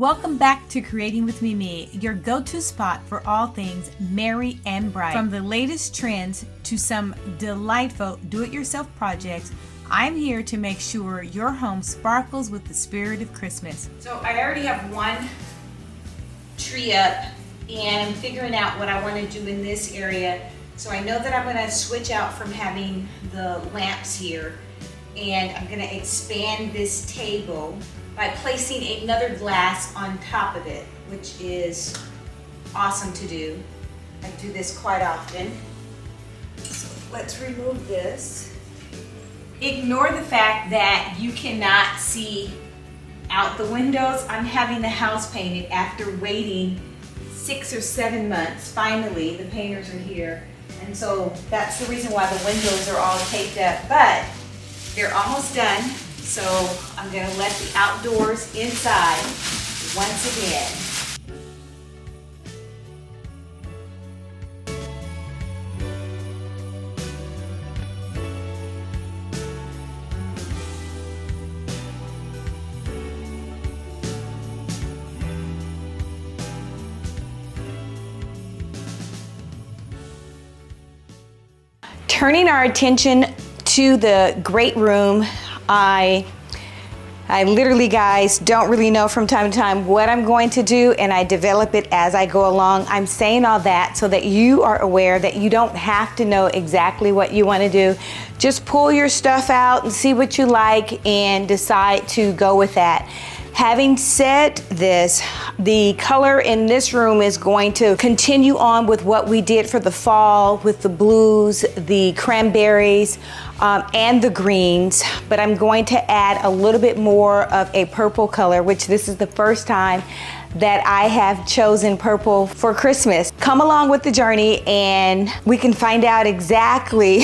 Welcome back to Creating with Mimi, your go-to spot for all things merry and bright. From the latest trends to some delightful do-it-yourself projects, I'm here to make sure your home sparkles with the spirit of Christmas. So I already have one tree up and I'm figuring out what I want to do in this area. So I know that I'm going to switch out from having the lamps here, and I'm going to expand this table by placing another glass on top of it, which is awesome to do. I do this quite often. So let's remove this. Ignore the fact that you cannot see out the windows. I'm having the house painted after waiting 6 or 7 months. Finally, the painters are here. And so that's the reason why the windows are all taped up, but they're almost done. So I'm going to let the outdoors inside once again. Turning our attention to the great room, I literally, guys, don't really know from time to time what I'm going to do, and I develop it as I go along. I'm saying all that so that you are aware that you don't have to know exactly what you want to do. Just pull your stuff out and see what you like and decide to go with that. Having said this, the color in this room is going to continue on with what we did for the fall with the blues, the cranberries, and the greens, but I'm going to add a little bit more of a purple color, which this is the first time that I have chosen purple for Christmas. Come along with the journey and we can find out exactly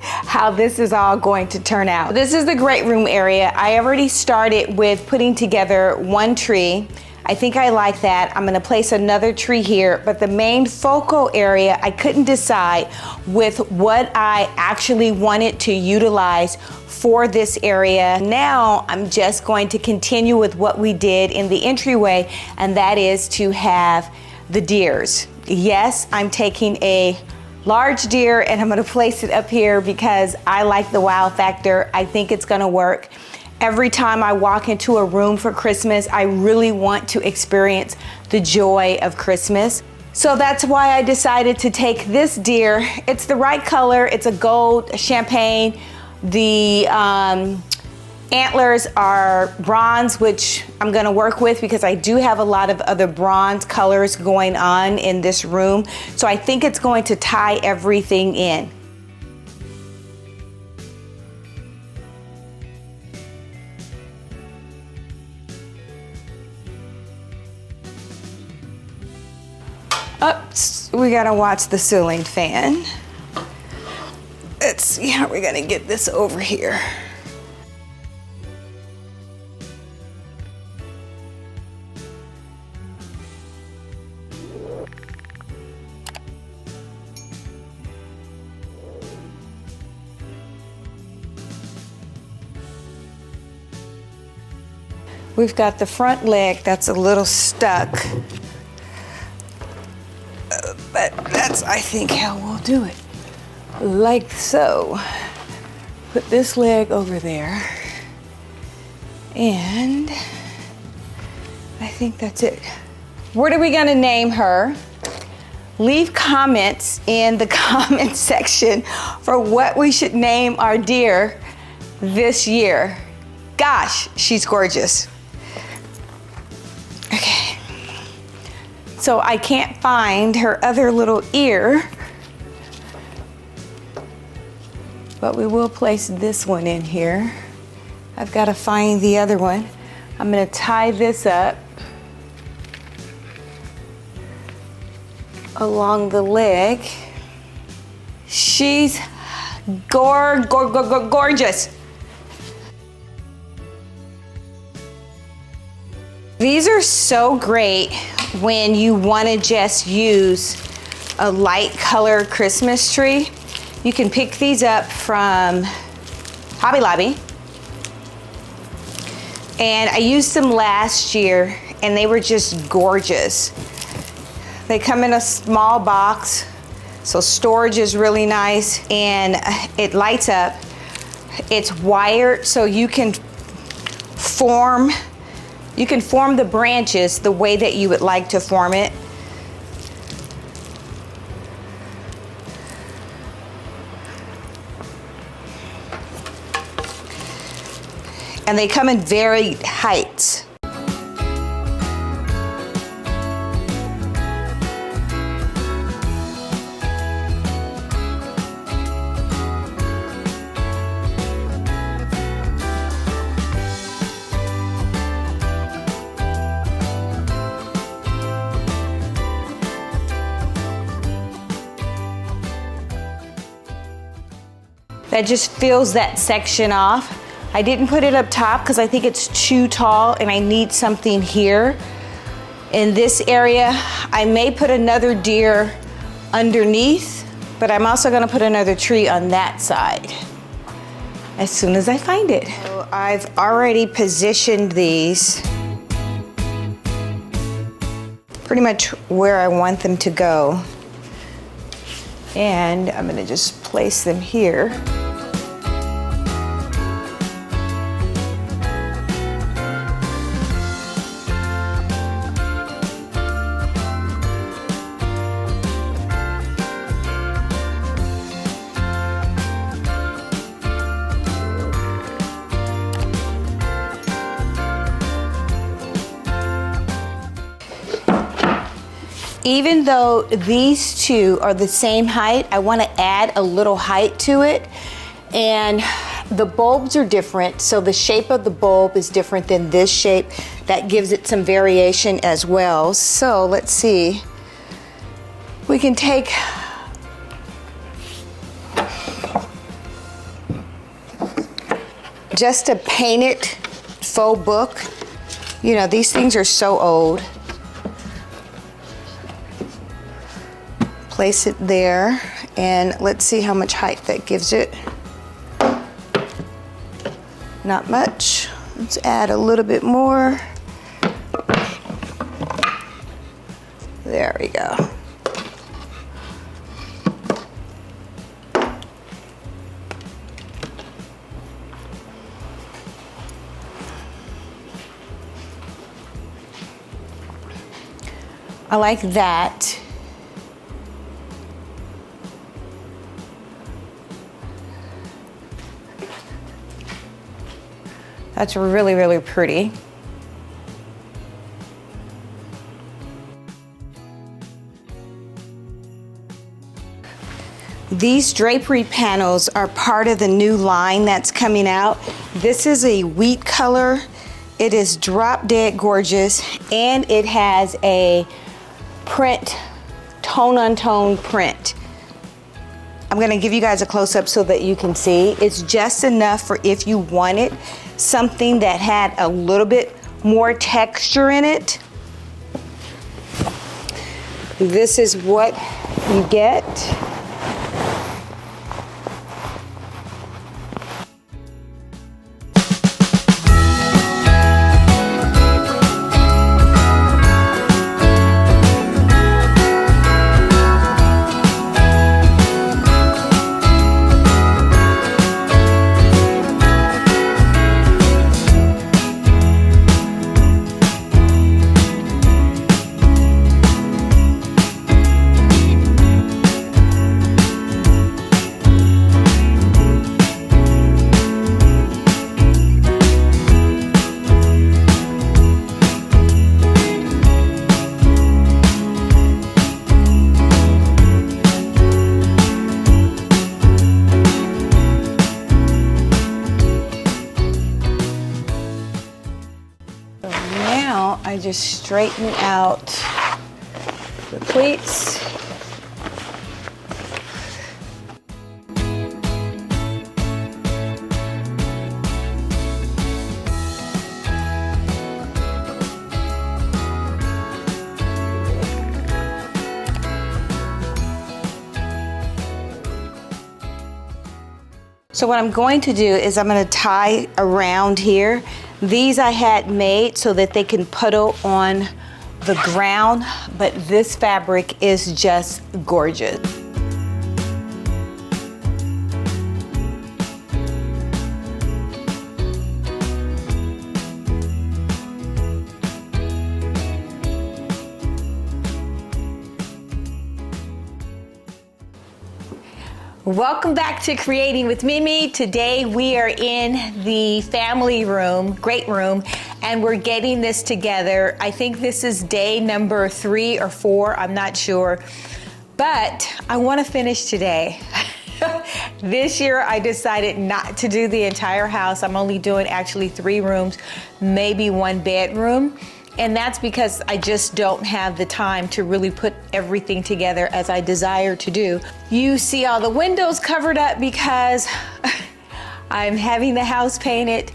how this is all going to turn out. This is the great room area. I already started with putting together one tree. I think I like that. I'm gonna place another tree here, but the main focal area, I couldn't decide with what I actually wanted to utilize for this area. Now I'm just going to continue with what we did in the entryway, and that is to have the deers. Yes, I'm taking a large deer and I'm gonna place it up here because I like the wow factor. I think it's gonna work. Every time I walk into a room for Christmas, I really want to experience the joy of Christmas. So that's why I decided to take this deer. It's the right color. It's a gold champagne. The antlers are bronze, which I'm gonna work with because I do have a lot of other bronze colors going on in this room. So I think it's going to tie everything in. Oops, we gotta watch the ceiling fan. Let's see how we're gonna get this over here. We've got the front leg that's a little stuck. But that's, I think, how we'll do it. Like so. Put this leg over there. And I think that's it. What are we gonna name her? Leave comments in the comment section for what we should name our deer this year. Gosh, she's gorgeous. Okay. So I can't find her other little ear, but we will place this one in here. I've got to find the other one. I'm going to tie this up along the leg. She's gorgeous. These are so great when you want to just use a light color Christmas tree. You can pick these up from Hobby Lobby. And I used them last year and they were just gorgeous. They come in a small box, so storage is really nice, and it lights up. It's wired, so you can form the branches the way that you would like to form it. And they come in varied heights. That just fills that section off. I didn't put it up top because I think it's too tall and I need something here. In this area, I may put another deer underneath, but I'm also gonna put another tree on that side as soon as I find it. So I've already positioned these pretty much where I want them to go. And I'm gonna just place them here. Even though these two are the same height, I want to add a little height to it. And the bulbs are different, so the shape of the bulb is different than this shape. That gives it some variation as well. So let's see. We can take just a painted faux book. You know, these things are so old. Place it there, and let's see how much height that gives it. Not much. Let's add a little bit more. There we go. I like that. That's really, really pretty. These drapery panels are part of the new line that's coming out. This is a wheat color. It is drop dead gorgeous, and it has a print, tone-on-tone print. I'm gonna give you guys a close-up so that you can see. It's just enough for if you wanted something that had a little bit more texture in it. This is what you get. I just straighten out the pleats. So what I'm going to do is I'm going to tie around here. These I had made so that they can puddle on the ground, but this fabric is just gorgeous. Welcome back to Creating with Mimi. Today we are in the family room, great room, and we're getting this together. I think this is day number 3 or 4, I'm not sure, but I want to finish today. This year I decided not to do the entire house. I'm only doing actually 3 rooms, maybe 1 bedroom. And that's because I just don't have the time to really put everything together as I desire to do. You see all the windows covered up because I'm having the house painted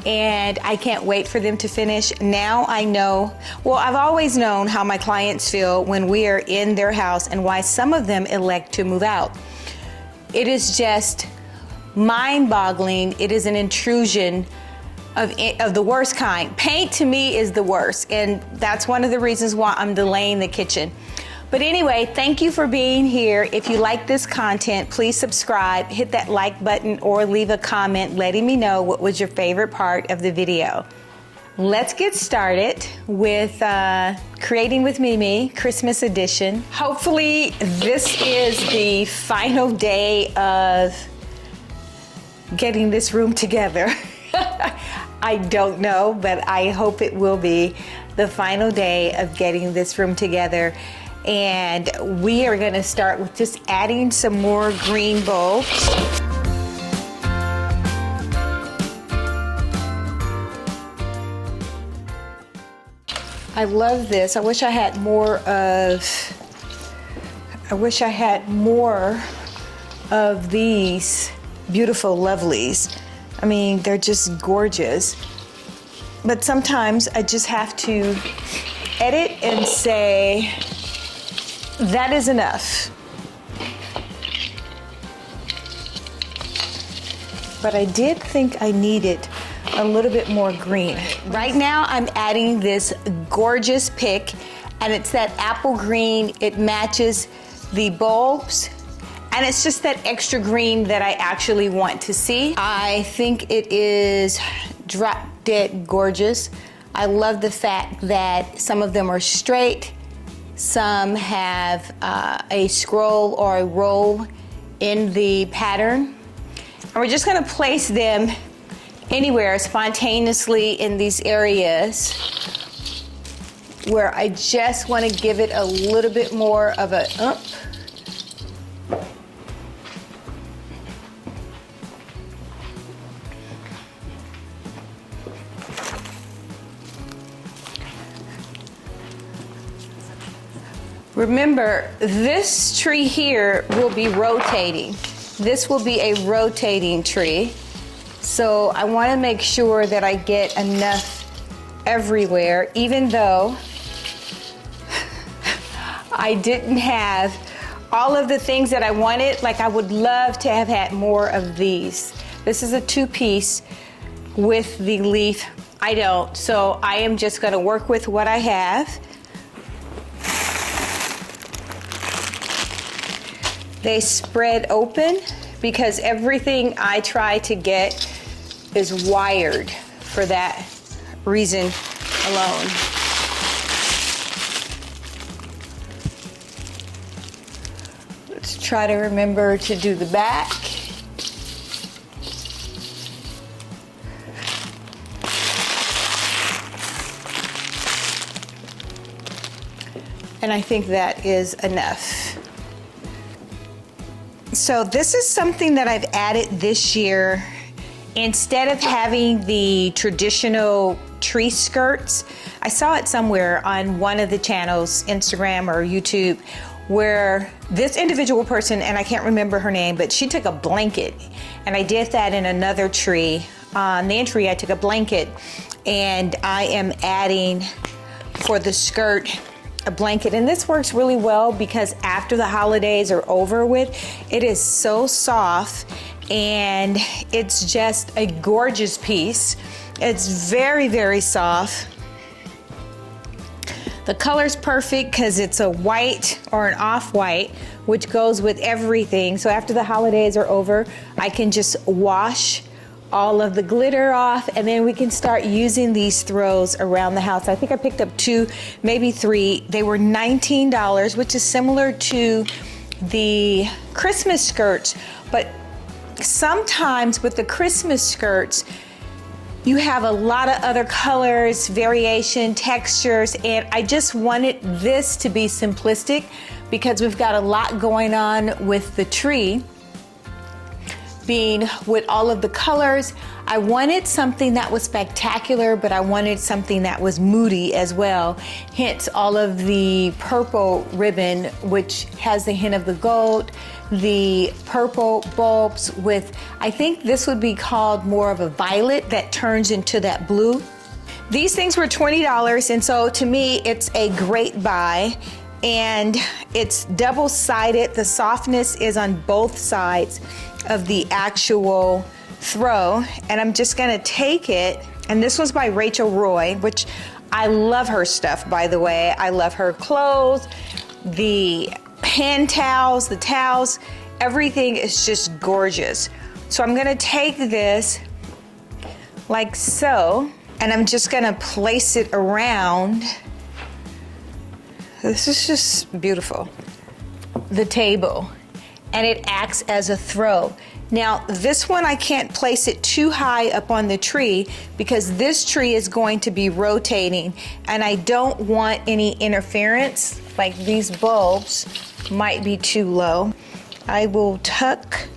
and I can't wait for them to finish. Now I know, well, I've always known how my clients feel when we are in their house and why some of them elect to move out. It is just mind-boggling. It is an intrusion of the worst kind. Paint to me is the worst, and that's one of the reasons why I'm delaying the kitchen. But anyway, thank you for being here. If you like this content, please subscribe, hit that like button, or leave a comment letting me know what was your favorite part of the video. Let's get started with Creating with Mimi, Christmas edition. Hopefully this is the final day of getting this room together. I don't know, but I hope it will be the final day of getting this room together. And we are gonna start with just adding some more green bulbs. I love this. I wish I had more of these beautiful lovelies. I mean, they're just gorgeous. But sometimes I just have to edit and say, that is enough. But I did think I needed a little bit more green. Right now I'm adding this gorgeous pick, and it's that apple green. It matches the bulbs. And it's just that extra green that I actually want to see. I think it is drop dead gorgeous. I love the fact that some of them are straight, some have a scroll or a roll in the pattern. And we're just gonna place them anywhere spontaneously in these areas where I just wanna give it a little bit more of a Remember, this tree here will be rotating. This will be a rotating tree. So I want to make sure that I get enough everywhere, even though I didn't have all of the things that I wanted. Like, I would love to have had more of these. This is a 2-piece with the leaf. I don't, so I am just going to work with what I have. They spread open because everything I try to get is wired for that reason alone. Let's try to remember to do the back. And I think that is enough. So this is something that I've added this year. Instead of having the traditional tree skirts, I saw it somewhere on one of the channels, Instagram or YouTube, where this individual person, and I can't remember her name, but she took a blanket, and I did that in another tree. On the tree, I took a blanket, and I am adding for the skirt a blanket. And this works really well because after the holidays are over with, it is so soft and it's just a gorgeous piece. It's very, very soft. The color's perfect because it's a white or an off-white, which goes with everything. So after the holidays are over, I can just wash all of the glitter off, and then we can start using these throws around the house. I think I picked up 2, maybe 3. They were $19, which is similar to the Christmas skirts, but sometimes with the Christmas skirts, you have a lot of other colors, variation, textures, and I just wanted this to be simplistic because we've got a lot going on with the tree being with all of the colors. I wanted something that was spectacular, but I wanted something that was moody as well. Hence all of the purple ribbon, which has the hint of the gold, the purple bulbs with, I think this would be called more of a violet that turns into that blue. These things were $20, and so to me, it's a great buy. And it's double-sided. The softness is on both sides of the actual throw. And I'm just gonna take it, and this one's by Rachel Roy, which I love her stuff, by the way. I love her clothes, the hand towels, the towels, everything is just gorgeous. So I'm gonna take this like so, and I'm just gonna place it around. This is just beautiful. The table, and it acts as a throw. Now, this one, I can't place it too high up on the tree because this tree is going to be rotating, and I don't want any interference, like these bulbs might be too low. I will tuck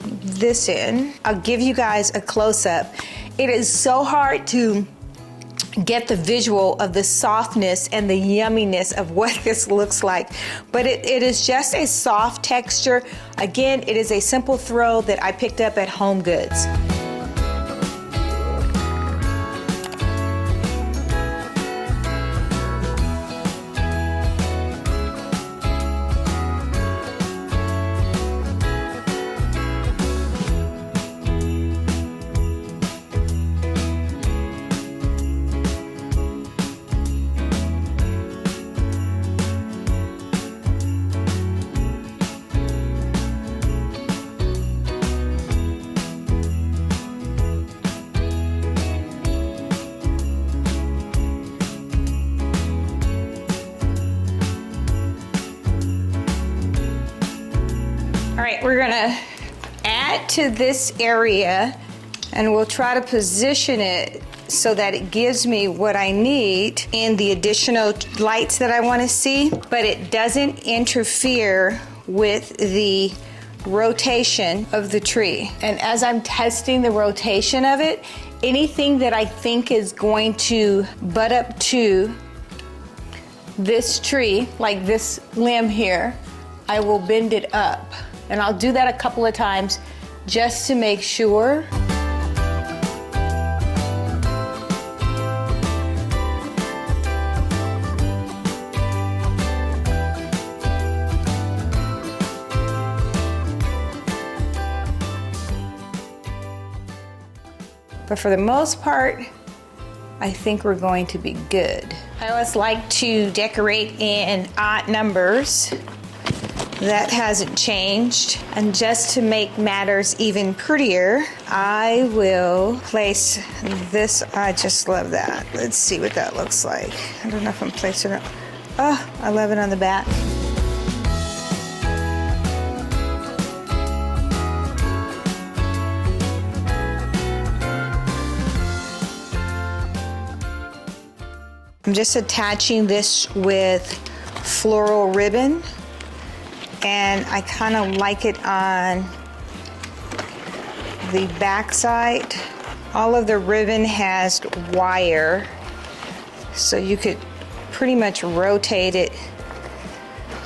this in. I'll give you guys a close-up. It is so hard to get the visual of the softness and the yumminess of what this looks like, but it is just a soft texture. Again, it is a simple throw that I picked up at Home Goods. All right, we're gonna add to this area, and we'll try to position it so that it gives me what I need in the additional lights that I wanna see, but it doesn't interfere with the rotation of the tree. And as I'm testing the rotation of it, anything that I think is going to butt up to this tree, like this limb here, I will bend it up. And I'll do that a couple of times just to make sure. But for the most part, I think we're going to be good. I always like to decorate in odd numbers. That hasn't changed. And just to make matters even prettier, I will place this. I just love that. Let's see what that looks like. I don't know if I'm placing it. Oh, I love it on the back. I'm just attaching this with floral ribbon. And I kind of like it on the back side. All of the ribbon has wire, so you could pretty much rotate it,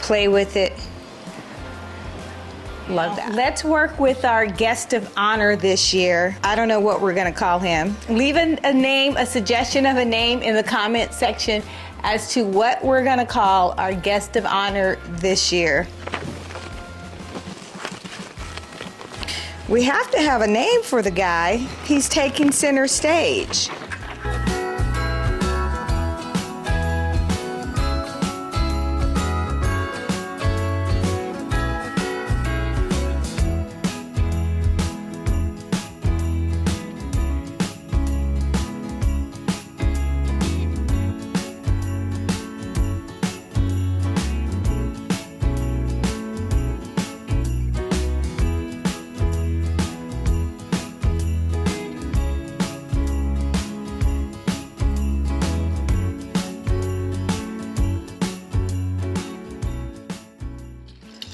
play with it. Love that. Let's work with our guest of honor this year. I don't know what we're gonna call him. Leave a name, a suggestion of a name in the comment section as to what we're gonna call our guest of honor this year. We have to have a name for the guy. He's taking center stage.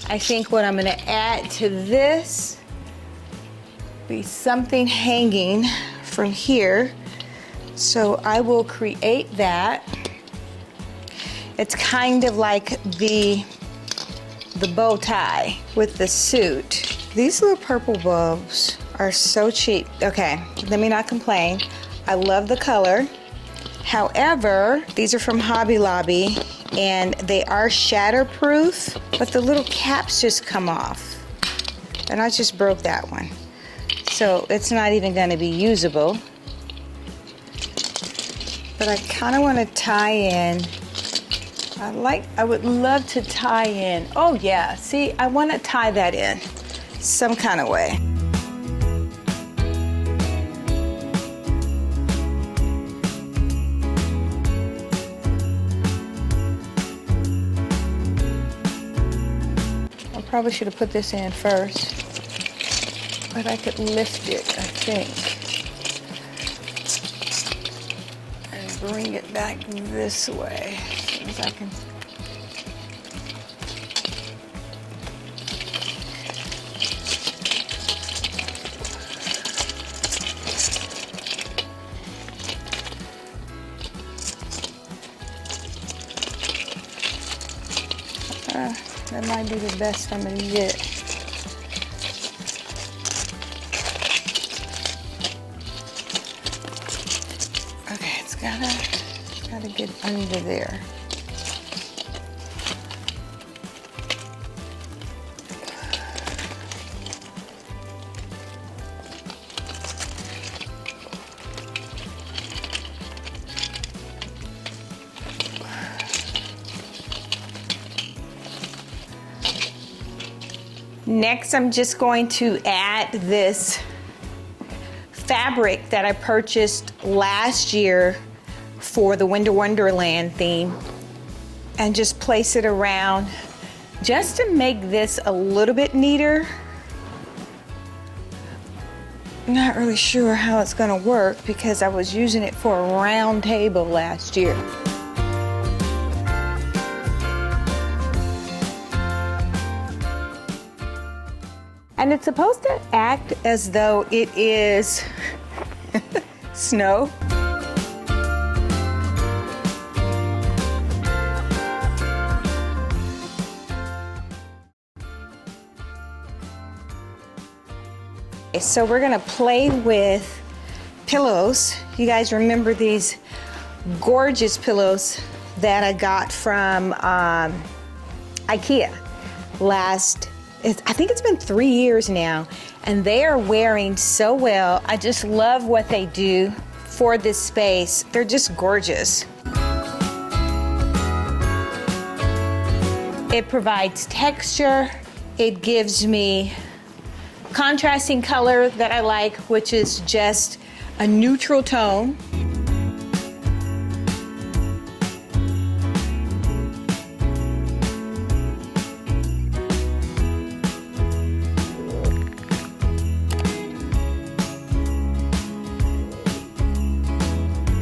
I think what I'm going to add to this be something hanging from here. So I will create that. It's kind of like the bow tie with the suit. These little purple bulbs are so cheap. Okay, let me not complain. I love the color. However, these are from Hobby Lobby and they are shatterproof, but the little caps just come off. And I just broke that one. So it's not even gonna be usable. But I kinda wanna tie in. I would love to tie in. Oh yeah, see, I wanna tie that in some kind of way. Probably should have put this in first, but I could lift it, I think, and bring it back this way as soon as I can. That might be the best I'm gonna get. Okay, it's gotta get under there. Next, I'm just going to add this fabric that I purchased last year for the Winter Wonderland theme and just place it around just to make this a little bit neater. I'm not really sure how it's gonna work because I was using it for a round table last year. And it's supposed to act as though it is snow. So we're gonna play with pillows. You guys remember these gorgeous pillows that I got from IKEA I think it's been 3 years now, and they are wearing so well. I just love what they do for this space. They're just gorgeous. It provides texture. It gives me contrasting color that I like, which is just a neutral tone.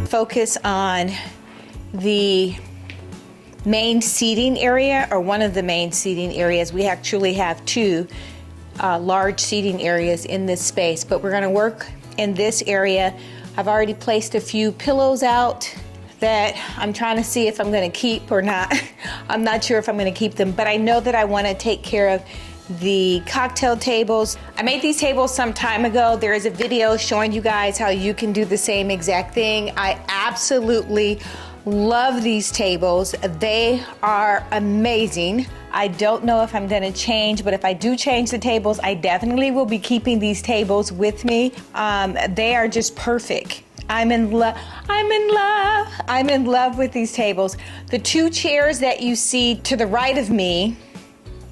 Focus on the main seating area, or one of the main seating areas. We actually have two large seating areas in this space, but we're gonna work in this area. I've already placed a few pillows out that I'm trying to see if I'm gonna keep or not. I'm not sure if I'm gonna keep them, but I know that I wanna take care of the cocktail tables. I made these tables some time ago. There is a video showing you guys how you can do the same exact thing. I absolutely love these tables. They are amazing. I don't know if I'm gonna change, but if I do change the tables, I definitely will be keeping these tables with me. They are just perfect. I'm in love. I'm in love. I'm in love with these tables. The two chairs that you see to the right of me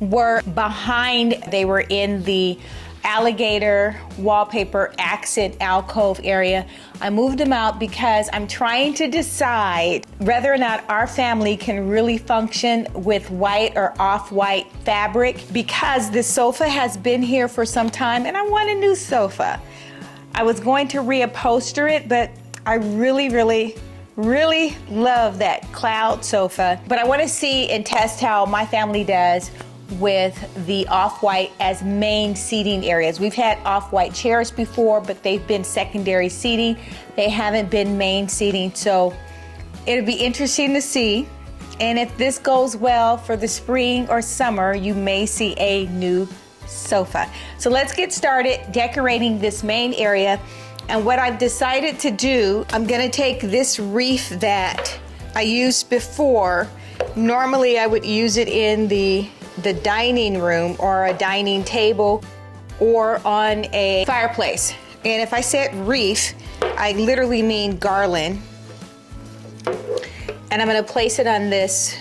were behind. They were in the alligator wallpaper accent alcove area. I moved them out because I'm trying to decide whether or not our family can really function with white or off-white fabric, because this sofa has been here for some time and I want a new sofa. I was going to reupholster it, but I really love that cloud sofa. But I want to see and test how my family does with the off-white as main seating areas. We've had off-white chairs before, but they've been secondary seating. They haven't been main seating, so it'll be interesting to see. And if this goes well for the spring or summer, you may see a new sofa. So let's get started decorating this main area. And what I've decided to do, I'm gonna take this wreath that I used before. Normally I would use it in the dining room or a dining table or on a fireplace. And if I said wreath, I literally mean garland. And I'm gonna place it on this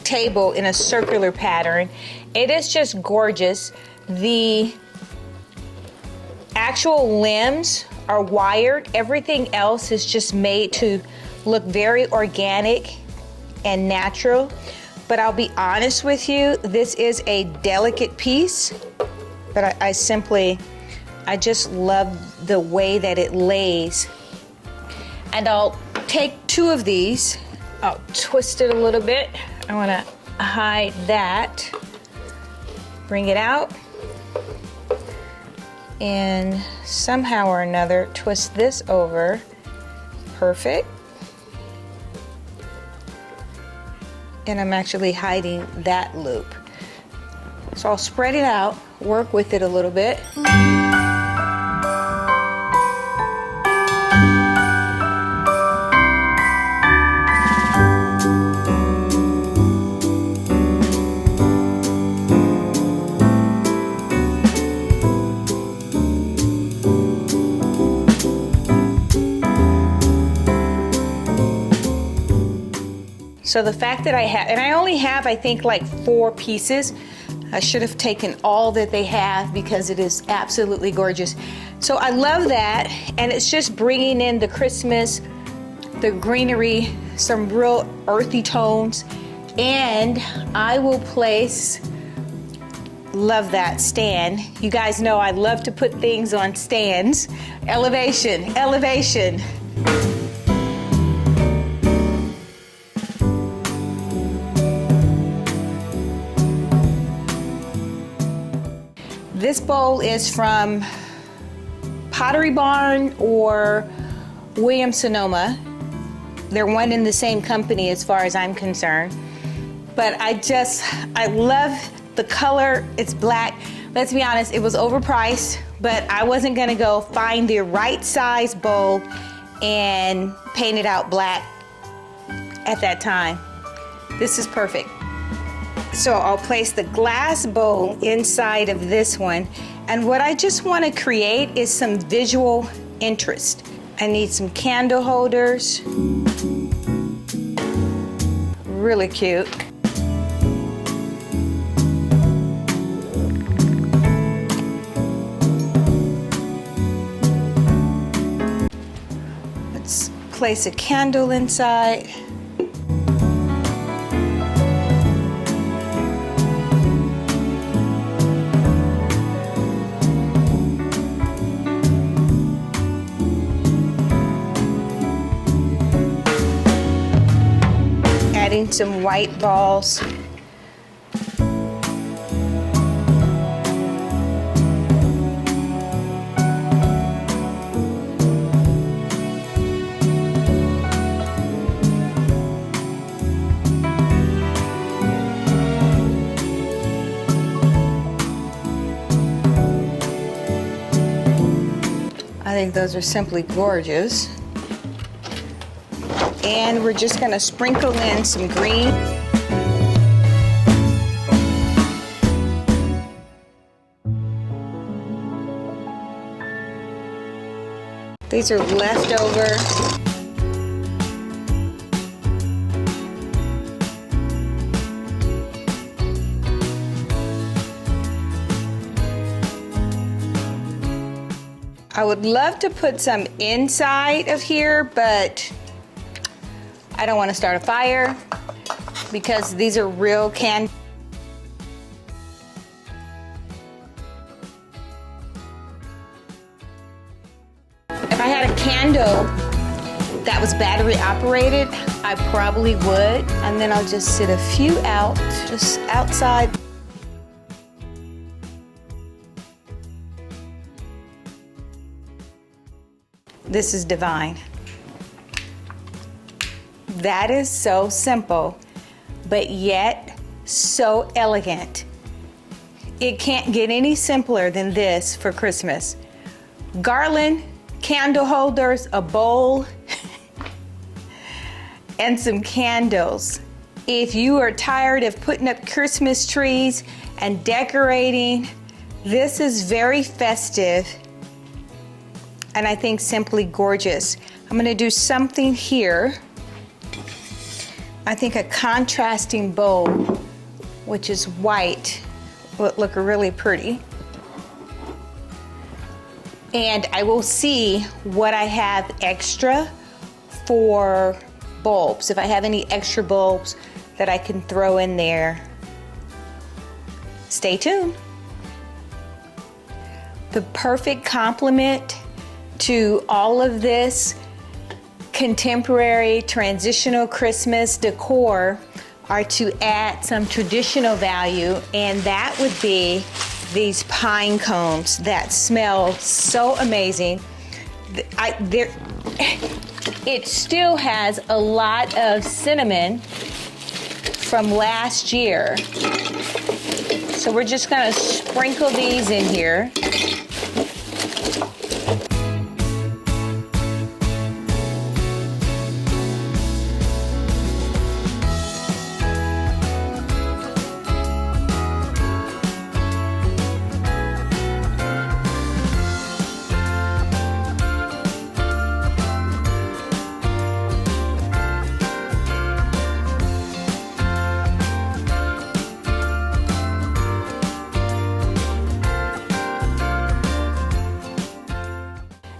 table in a circular pattern. It is just gorgeous. The actual limbs are wired. Everything else is just made to look very organic and natural. But I'll be honest with you, this is a delicate piece, but I just love the way that it lays. And I'll take two of these, I'll twist it a little bit. I wanna hide that. Bring it out. And somehow or another, twist this over. Perfect. And I'm actually hiding that loop. So I'll spread it out, work with it a little bit. So the fact that I have, and I only have, I think, like 4 pieces. I should have taken all that they have because it is absolutely gorgeous. So I love that, and it's just bringing in the Christmas, the greenery, some real earthy tones. And I will place, love that stand. You guys know I love to put things on stands. Elevation, elevation. This bowl is from Pottery Barn or Williams-Sonoma. They're one in the same company as far as I'm concerned. But I love the color. It's black. Let's be honest, it was overpriced, but I wasn't gonna go find the right size bowl and paint it out black at that time. This is perfect. So I'll place the glass bowl inside of this one. And what I just want to create is some visual interest. I need some candle holders. Really cute. Let's place a candle inside. Adding some white balls. I think those are simply gorgeous. And we're just gonna sprinkle in some green. These are leftover. I would love to put some inside of here, but I don't want to start a fire because these are real candles. If I had a candle that was battery operated, I probably would. And then I'll just sit a few out, just outside. This is divine. That is so simple, but yet so elegant. It can't get any simpler than this for Christmas. Garland, candle holders, a bowl, and some candles. If you are tired of putting up Christmas trees and decorating, this is very festive. And I think simply gorgeous. I'm gonna do something here. I think a contrasting bowl, which is white, will look really pretty. And I will see what I have extra for bulbs. If I have any extra bulbs that I can throw in there. Stay tuned. The perfect complement to all of this contemporary transitional Christmas decor are to add some traditional value, and that would be these pine cones that smell so amazing. It still has a lot of cinnamon from last year. So we're just gonna sprinkle these in here.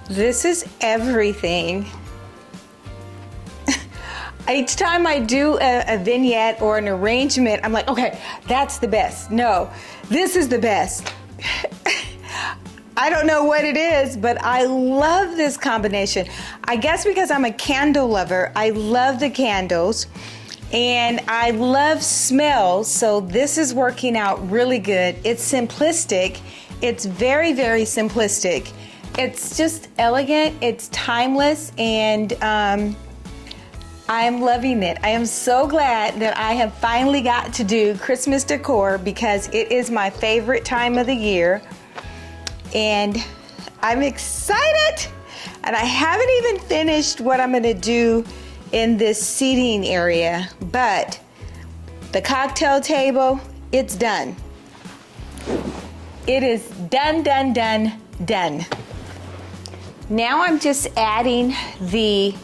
This is everything. Each time I do a vignette or an arrangement, I'm like, okay, that's the best. No, this is the best. I don't know what it is, but I love this combination. I guess because I'm a candle lover, I love the candles and I love smells, so this is working out really good. It's simplistic. It's very, very simplistic. It's just elegant, it's timeless, and I'm loving it. I am so glad that I have finally got to do Christmas decor because it is my favorite time of the year. And I'm excited. And I haven't even finished what I'm gonna do in this seating area, but the cocktail table, it's done. It is done, done, done, done. Now I'm just adding the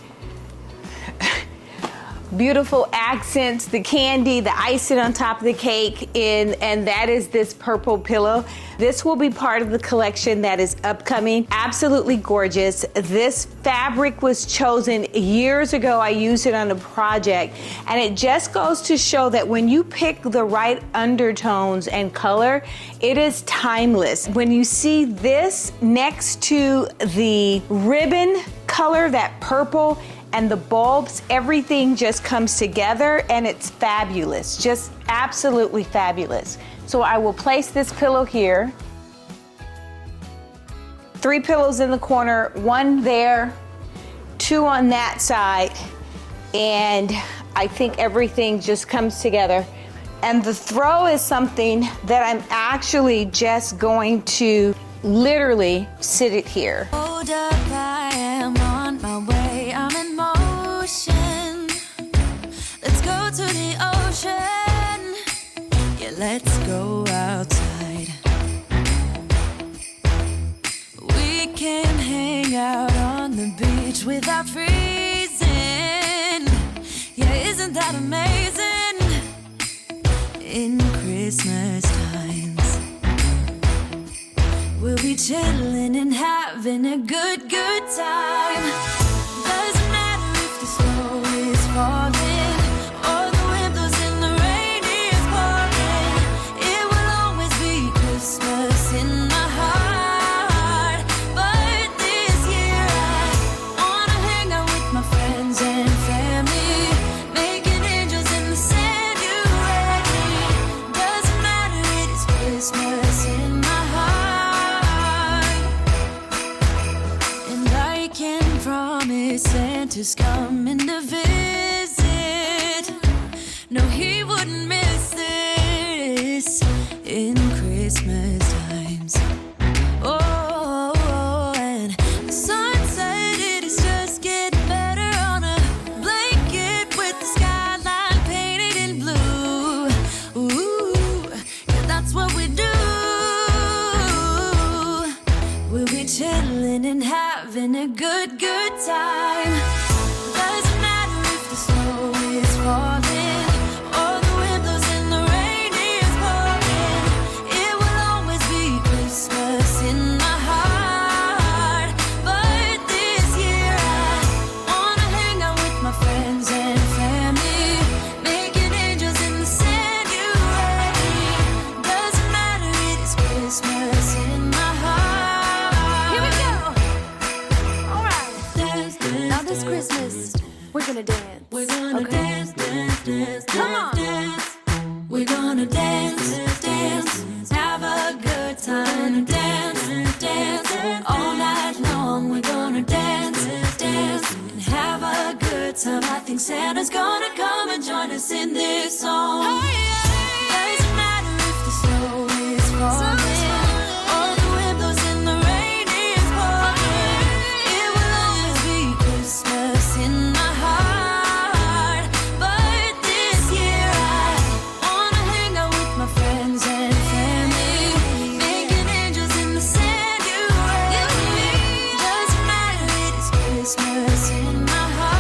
beautiful accents, the candy, the icing on top of the cake, and that is this purple pillow. This will be part of the collection that is upcoming. Absolutely gorgeous. This fabric was chosen years ago. I used it on a project, and it just goes to show that when you pick the right undertones and color, it is timeless. When you see this next to the ribbon color, that purple, and the bulbs, everything just comes together and it's fabulous, just absolutely fabulous. So I will place this pillow here. 3 pillows in the corner, 1 there, 2 on that side, and I think everything just comes together. And the throw is something that I'm actually just going to literally sit it here. Hold up, I am on my way, I'm in motion. Let's go to the ocean. Yeah, let's go outside. We can hang out on the without freezing. Yeah, isn't that amazing? In Christmas times, we'll be chilling and having a good time. Doesn't matter if the snow is falling or the wind blows and the rain is pouring. It will always be Christmas in my heart. But this year I wanna hang out with my friends and family, making angels in the sanctuary. Doesn't matter, it is Christmas in my heart. And I can promise Santa's coming to visit. No, he wouldn't miss this in Christmas times. Oh, and the sun said it is just getting better on a blanket with the skyline painted in blue. Ooh, yeah, that's what we do. We'll be chilling and having a good time. Doesn't matter if the snow is falling or the wind blows and the rain is pouring. It will always be Christmas in my heart. But this year I wanna hang out with my friends and family, making angels in the sanctuary. Doesn't matter, it is Christmas in my heart. Here we go. All right. Dance, dance, now this Christmas, we're gonna dance. We're gonna dance, dance, dance, come on. Dance. We're gonna dance, dance, have a good time. Dance, dance, all night long. We're gonna dance, dance, and have a good time. I think Santa's gonna come and join us in this song. Doesn't matter if the snow is falling or the wind blows and the rain is pouring. It will always be Christmas in my heart. But this year I wanna hang out with my friends and family, making angels in the sanctuary. Doesn't matter, it is Christmas in my heart.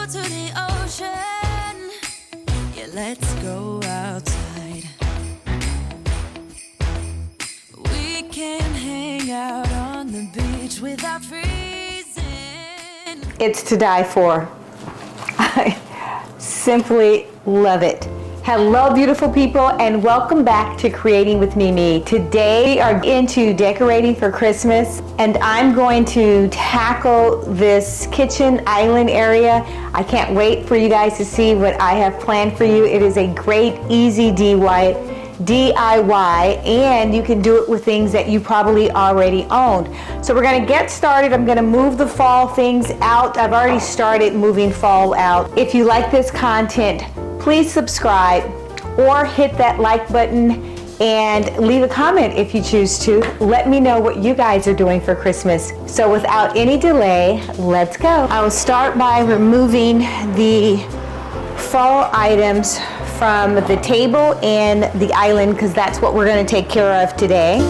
go to the ocean. Yeah, let's go outside. We can hang out on the beach without freezing. It's to die for. I simply love it. Hello, beautiful people, and welcome back to Creating with Mimi. Today we are into decorating for Christmas, and I'm going to tackle this kitchen island area. I can't wait for you guys to see what I have planned for you. It is a great, easy DIY, and you can do it with things that you probably already owned. So we're gonna get started. I'm gonna move the fall things out. I've already started moving fall out. If you like this content, please subscribe or hit that like button and leave a comment if you choose to. Let me know what you guys are doing for Christmas. So without any delay, let's go. I will start by removing the fall items from the table and the island because that's what we're going to take care of today.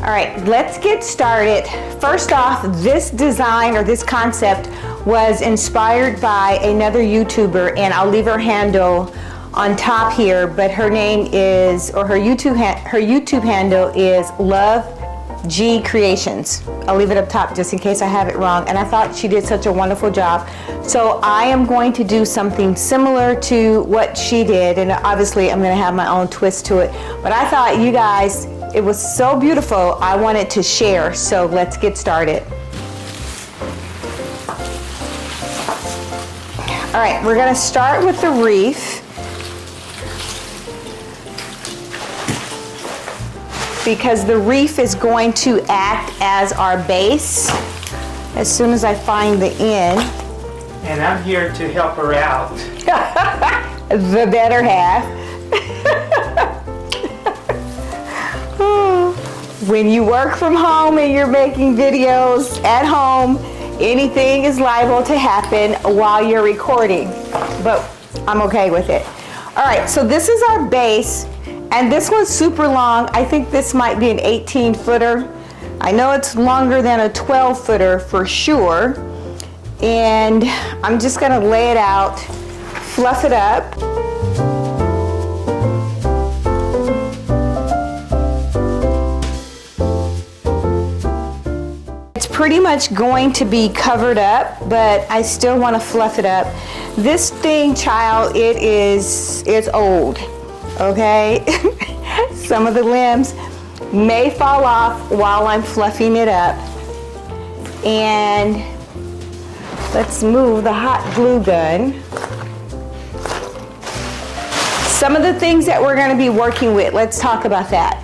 All right, let's get started. First off, this design or this concept was inspired by another YouTuber, and I'll leave her handle on top here, but her name is, or her YouTube handle is Love G Creations. I'll leave it up top just in case I have it wrong, and I thought she did such a wonderful job. So I am going to do something similar to what she did, and obviously I'm going to have my own twist to it, but I thought you guys, it was so beautiful, I wanted to share, so let's get started. All right, we're gonna start with the wreath because the wreath is going to act as our base as soon as I find the end. And I'm here to help her out. The better half. When you work from home and you're making videos at home, anything is liable to happen while you're recording, but I'm okay with it. All right, so this is our base, and this one's super long. I think this might be an 18-footer. I know it's longer than a 12-footer for sure, and I'm just gonna lay it out, fluff it up. Pretty much going to be covered up, but I still want to fluff it up. This thing, child, it's old, okay? Some of the limbs may fall off while I'm fluffing it up. And let's move the hot glue gun. Some of the things that we're going to be working with, let's talk about that.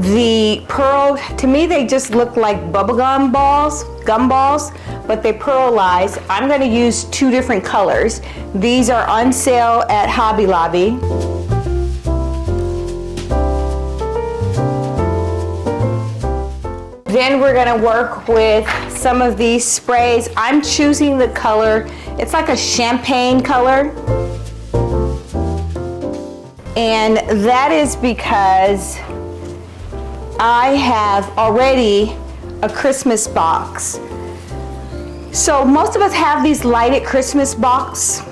The pearl, to me they just look like bubblegum balls, but they pearlize. I'm going to use two different colors. These are on sale at Hobby Lobby. Then we're going to work with some of these sprays. I'm choosing the color, it's like a champagne color. And that is because I have already a Christmas box. So most of us have these lighted Christmas box,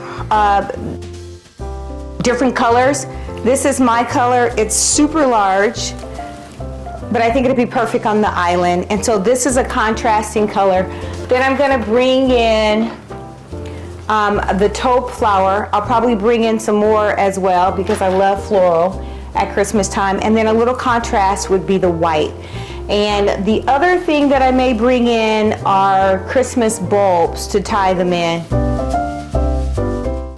different colors. This is my color, it's super large, but I think it'd be perfect on the island. And so this is a contrasting color. Then I'm gonna bring in the taupe flower. I'll probably bring in some more as well because I love floral at Christmas time. And then a little contrast would be the white. And the other thing that I may bring in are Christmas bulbs to tie them in.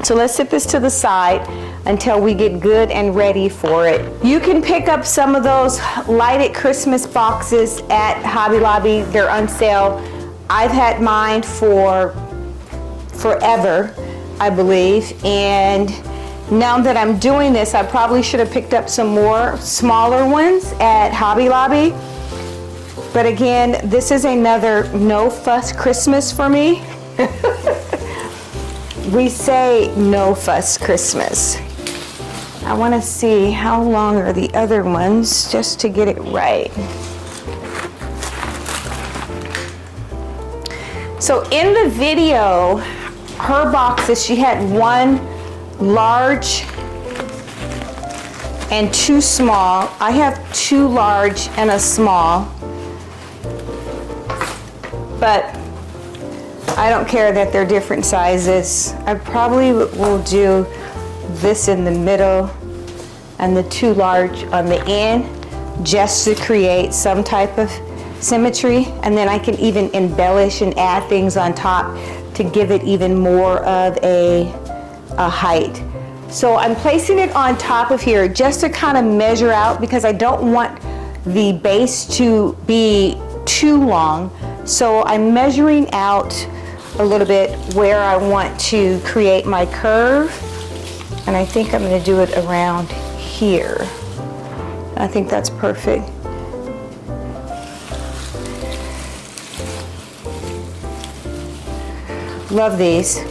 So let's set this to the side until we get good and ready for it. You can pick up some of those lighted Christmas boxes at Hobby Lobby. They're on sale. I've had mine for forever, I believe, and now that I'm doing this, I probably should have picked up some more smaller ones at Hobby Lobby. But again, this is another no fuss Christmas for me. We say no fuss Christmas. I want to see how long are the other ones just to get it right. So in the video, her boxes, she had one large and two small. I have two large and a small, but I don't care that they're different sizes. I probably will do this in the middle and the two large on the end, just to create some type of symmetry, and then I can even embellish and add things on top to give it even more of a height. So I'm placing it on top of here just to kind of measure out, because I don't want the base to be too long. So I'm measuring out a little bit where I want to create my curve, and I think I'm going to do it around here. I think that's perfect. Love these.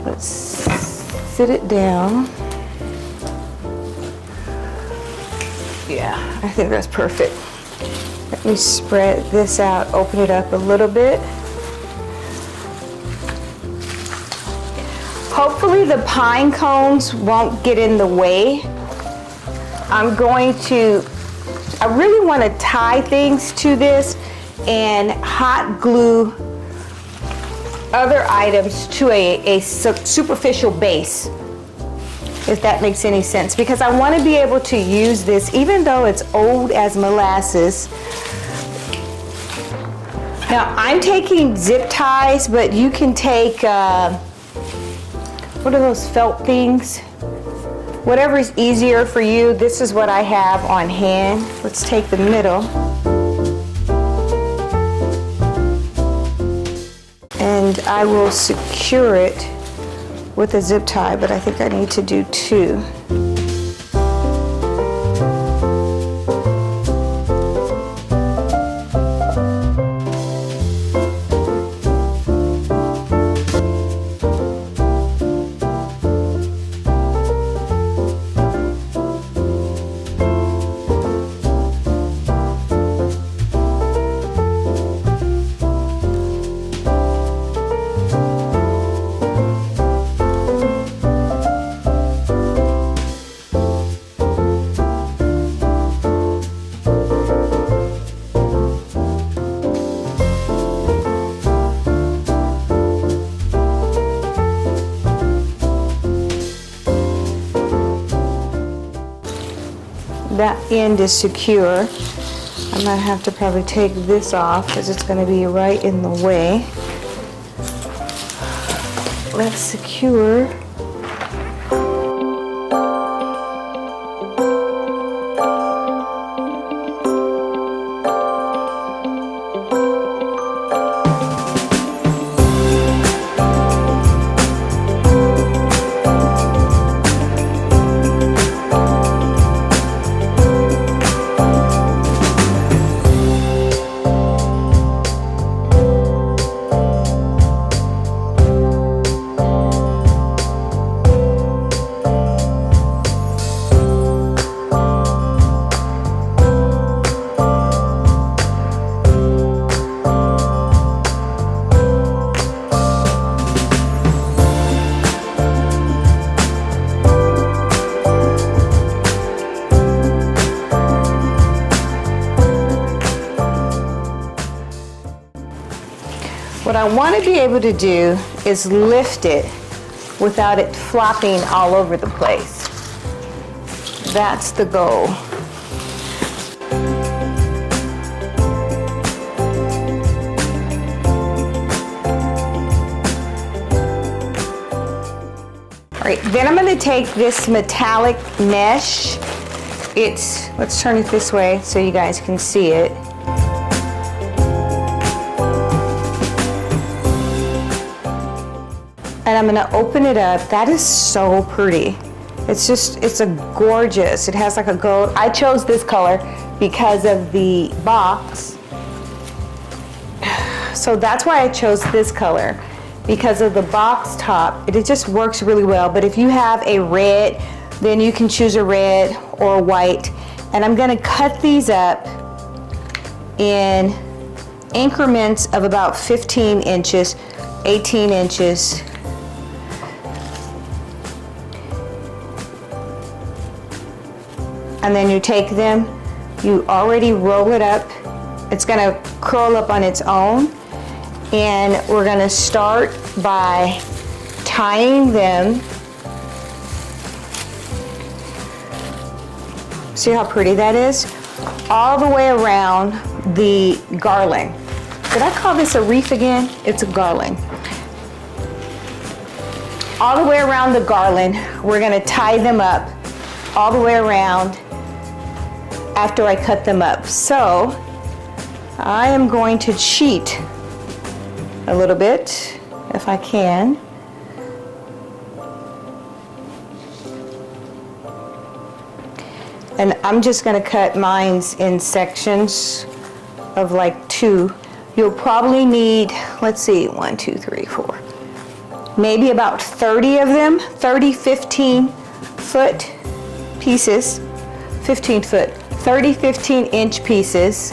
Let's sit it down. Yeah, I think that's perfect. Let me spread this out, open it up a little bit. Hopefully the pine cones won't get in the way. I really want to tie things to this and hot glue other items to a superficial base, if that makes any sense, because I want to be able to use this even though it's old as molasses. Now I'm taking zip ties, but you can take what are those felt things? Whatever is easier for you. This is what I have on hand. Let's take the middle. And I will secure it with a zip tie, but I think I need to do two. That end is secure. I'm gonna have to probably take this off because it's gonna be right in the way. Let's secure. What I want to be able to do is lift it without it flopping all over the place. That's the goal. All right, then I'm going to take this metallic mesh. Let's turn it this way so you guys can see it. And I'm gonna open it up. That is so pretty. It's a gorgeous. It has like a gold. I chose this color because of the box. So that's why I chose this color. because of the box top. It just works really well. But if you have a red, then you can choose a red or a white. And I'm gonna cut these up in increments of about 15 inches, 18 inches. And then you take them, you already roll it up. It's gonna curl up on its own. And we're gonna start by tying them. See how pretty that is? All the way around the garland. Did I call this a wreath again? It's a garland. All the way around the garland, we're gonna tie them up all the way around after I cut them up. So I am going to cheat a little bit, if I can. And I'm just gonna cut mines in sections of like 2. You'll probably need, let's see, 1, 2, 3, 4. Maybe about 30 of them, 30 15-foot pieces, 15-foot, 30 15-inch pieces.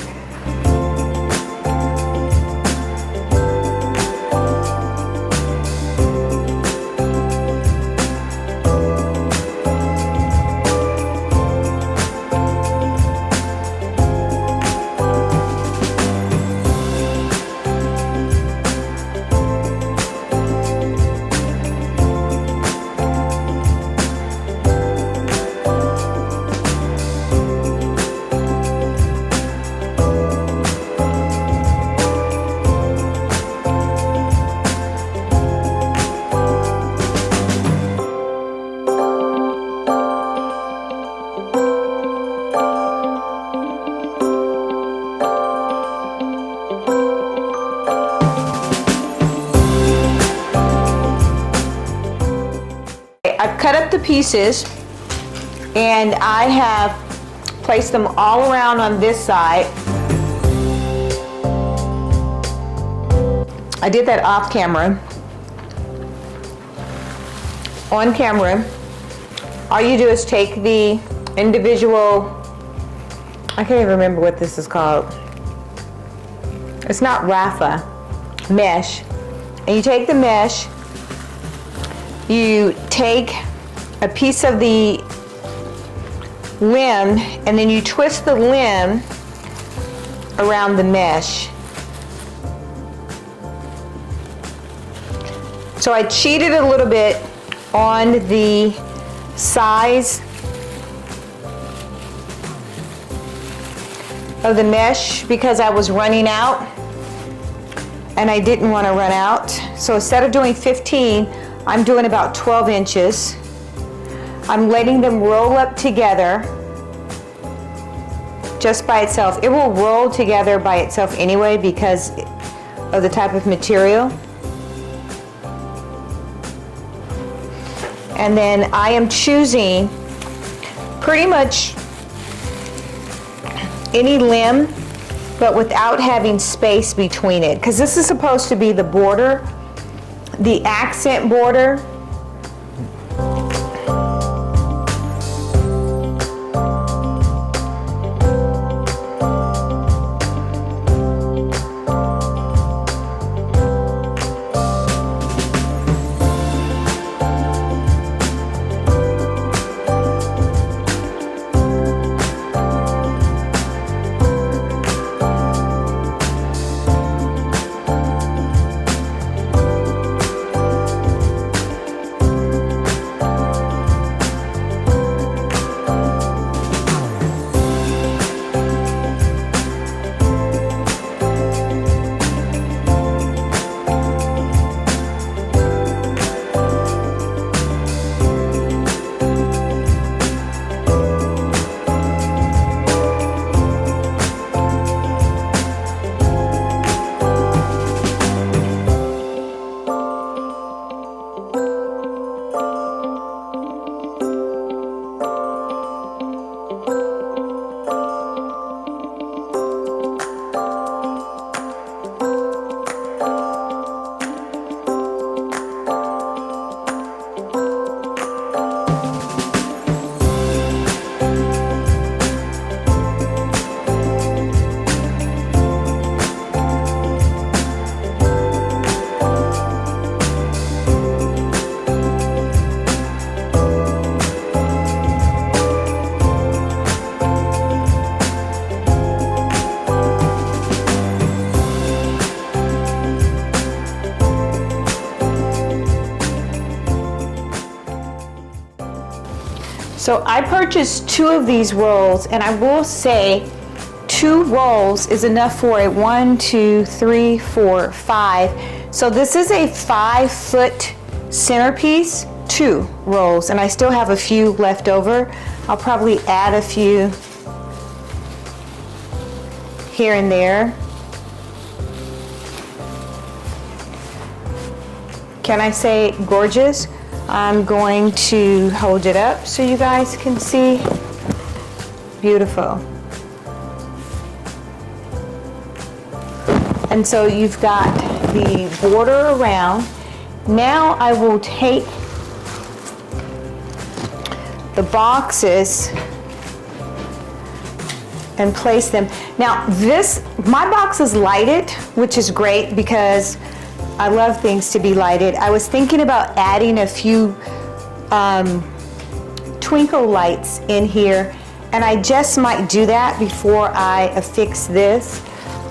I've cut up the pieces and I have placed them all around on this side. I did that off camera. On camera, all you do is take the individual, I can't even remember what this is called. It's not Rafa, mesh. And you take the mesh, you take a piece of the limb and then you twist the limb around the mesh. So I cheated a little bit on the size of the mesh because I was running out and I didn't want to run out. So instead of doing 15, I'm doing about 12 inches. I'm letting them roll up together just by itself. It will roll together by itself anyway because of the type of material. And then I am choosing pretty much any limb, but without having space between it. Because this is supposed to be the border, the accent border. So I purchased 2 of these rolls, and I will say 2 rolls is enough for a 1, 2, 3, 4, 5. So this is a 5-foot centerpiece, 2 rolls, and I still have a few left over. I'll probably add a few here and there. Can I say gorgeous? I'm going to hold it up so you guys can see. Beautiful. And so you've got the border around. Now I will take the boxes and place them. Now my box is lighted, which is great because I love things to be lighted. I was thinking about adding a few twinkle lights in here, and I just might do that before I affix this,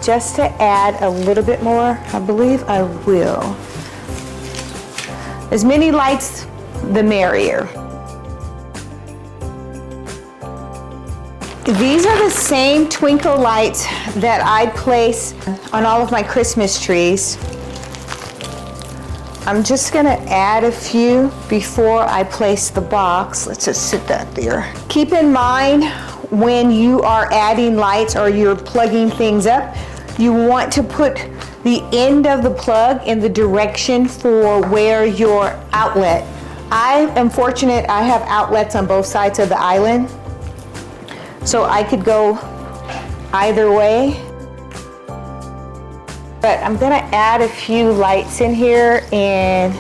just to add a little bit more. I believe I will. As many lights, the merrier. These are the same twinkle lights that I place on all of my Christmas trees. I'm just gonna add a few before I place the box. Let's just sit that there. Keep in mind when you are adding lights or you're plugging things up, you want to put the end of the plug in the direction for where your outlet. I am fortunate I have outlets on both sides of the island, so I could go either way. But I'm gonna add a few lights in here, and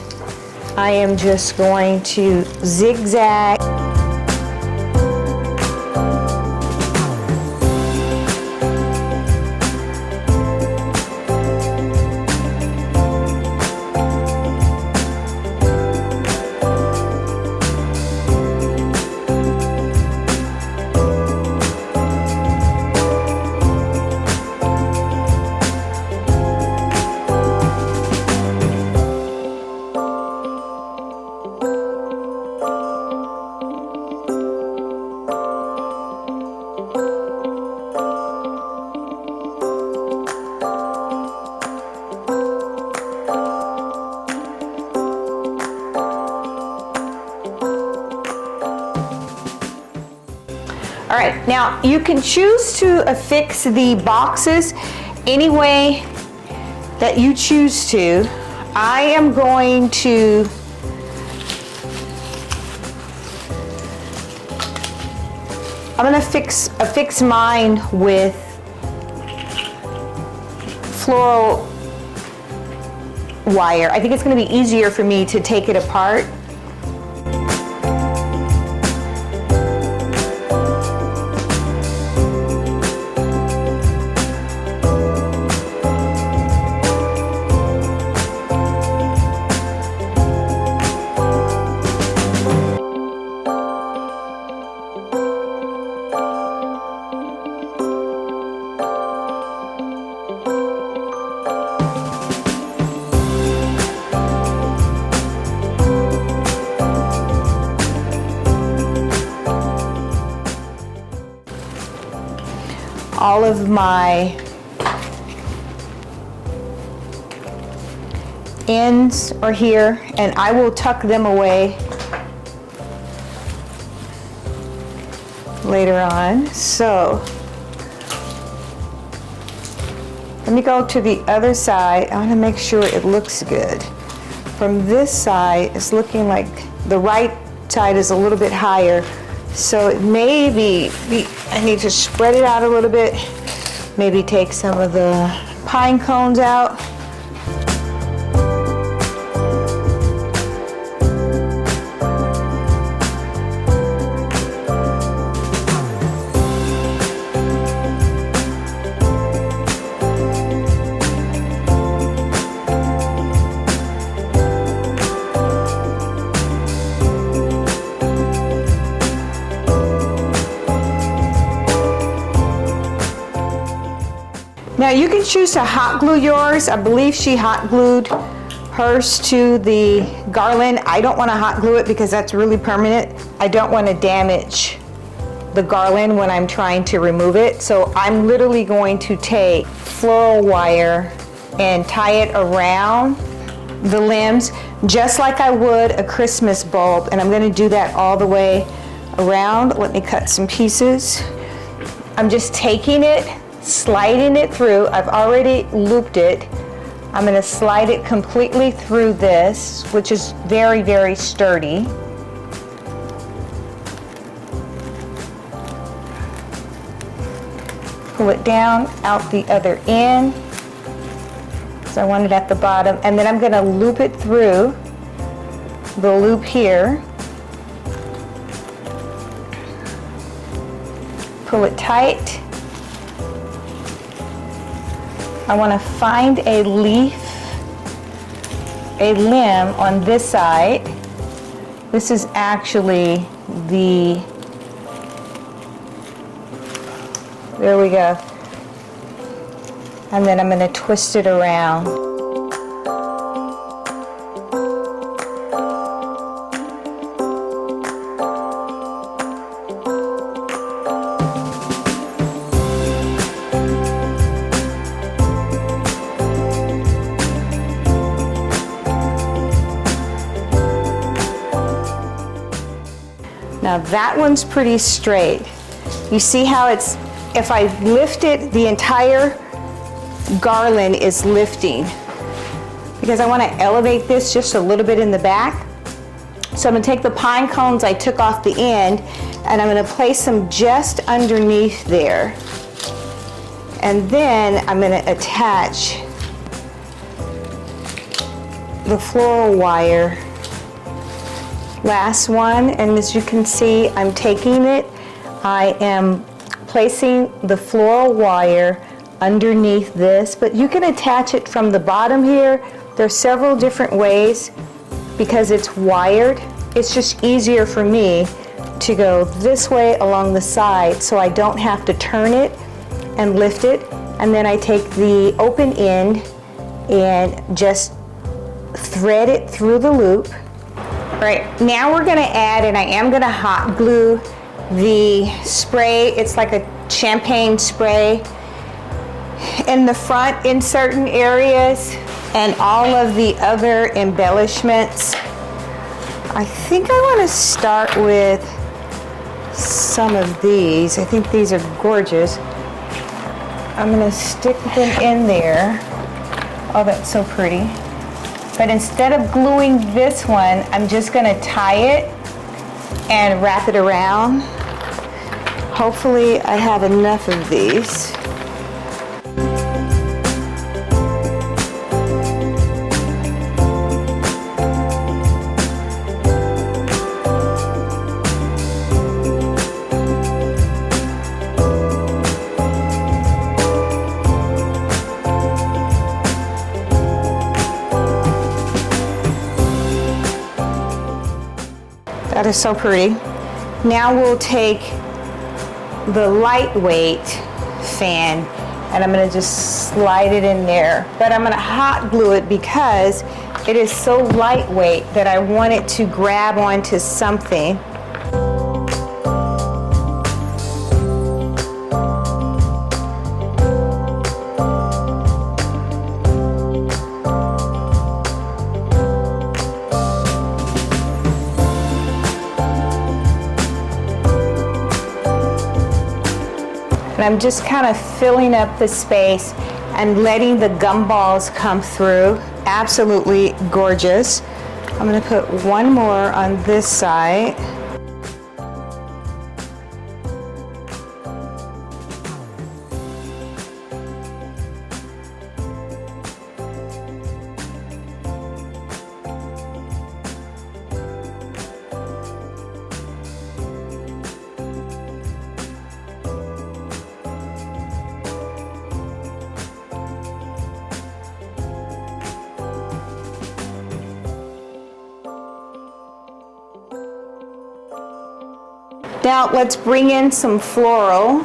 I am just going to zigzag. All right, now you can choose to affix the boxes any way that you choose to. I am going to affix mine with floral wire. I think it's going to be easier for me to take it apart. All of my ends are here, and I will tuck them away later on. So let me go to the other side. I want to make sure it looks good. From this side, it's looking like the right side is a little bit higher. So it may be, I need to spread it out a little bit, maybe take some of the pine cones out. Now you can choose to hot glue yours. I believe she hot glued hers to the garland. I don't want to hot glue it because that's really permanent. I don't want to damage the garland when I'm trying to remove it. So I'm literally going to take floral wire and tie it around the limbs just like I would a Christmas bulb, and I'm going to do that all the way around. Let me cut some pieces. I'm just taking it, sliding it through. I've already looped it. I'm going to slide it completely through this, which is very, very sturdy. Pull it down out the other end. So I want it at the bottom, and then I'm going to loop it through the loop here. Pull it tight. I want to find a leaf, a limb on this side. This is actually the, there we go. And then I'm going to twist it around. Now that one's pretty straight. You see how it's, if I lift it, the entire garland is lifting, because I want to elevate this just a little bit in the back. So I'm going to take the pine cones I took off the end, and I'm going to place them just underneath there. And then I'm going to attach the floral wire. Last one, and as you can see, I'm taking it, I am placing the floral wire underneath this, but you can attach it from the bottom here. There's several different ways because it's wired. It's just easier for me to go this way along the side so I don't have to turn it and lift it. And then I take the open end and just thread it through the loop. All right, now we're gonna add, and I am gonna hot glue the spray. It's like a champagne spray in the front in certain areas, and all of the other embellishments. I think I want to start with some of these. I think these are gorgeous. I'm going to stick them in there. Oh, that's so pretty. But instead of gluing this one, I'm just going to tie it and wrap it around. Hopefully I have enough of these. That is so pretty. Now we'll take the lightweight fan and I'm gonna just slide it in there. But I'm gonna hot glue it because it is so lightweight that I want it to grab onto something. And I'm just kind of filling up the space and letting the gumballs come through. Absolutely gorgeous. I'm going to put one more on this side. Now let's bring in some floral.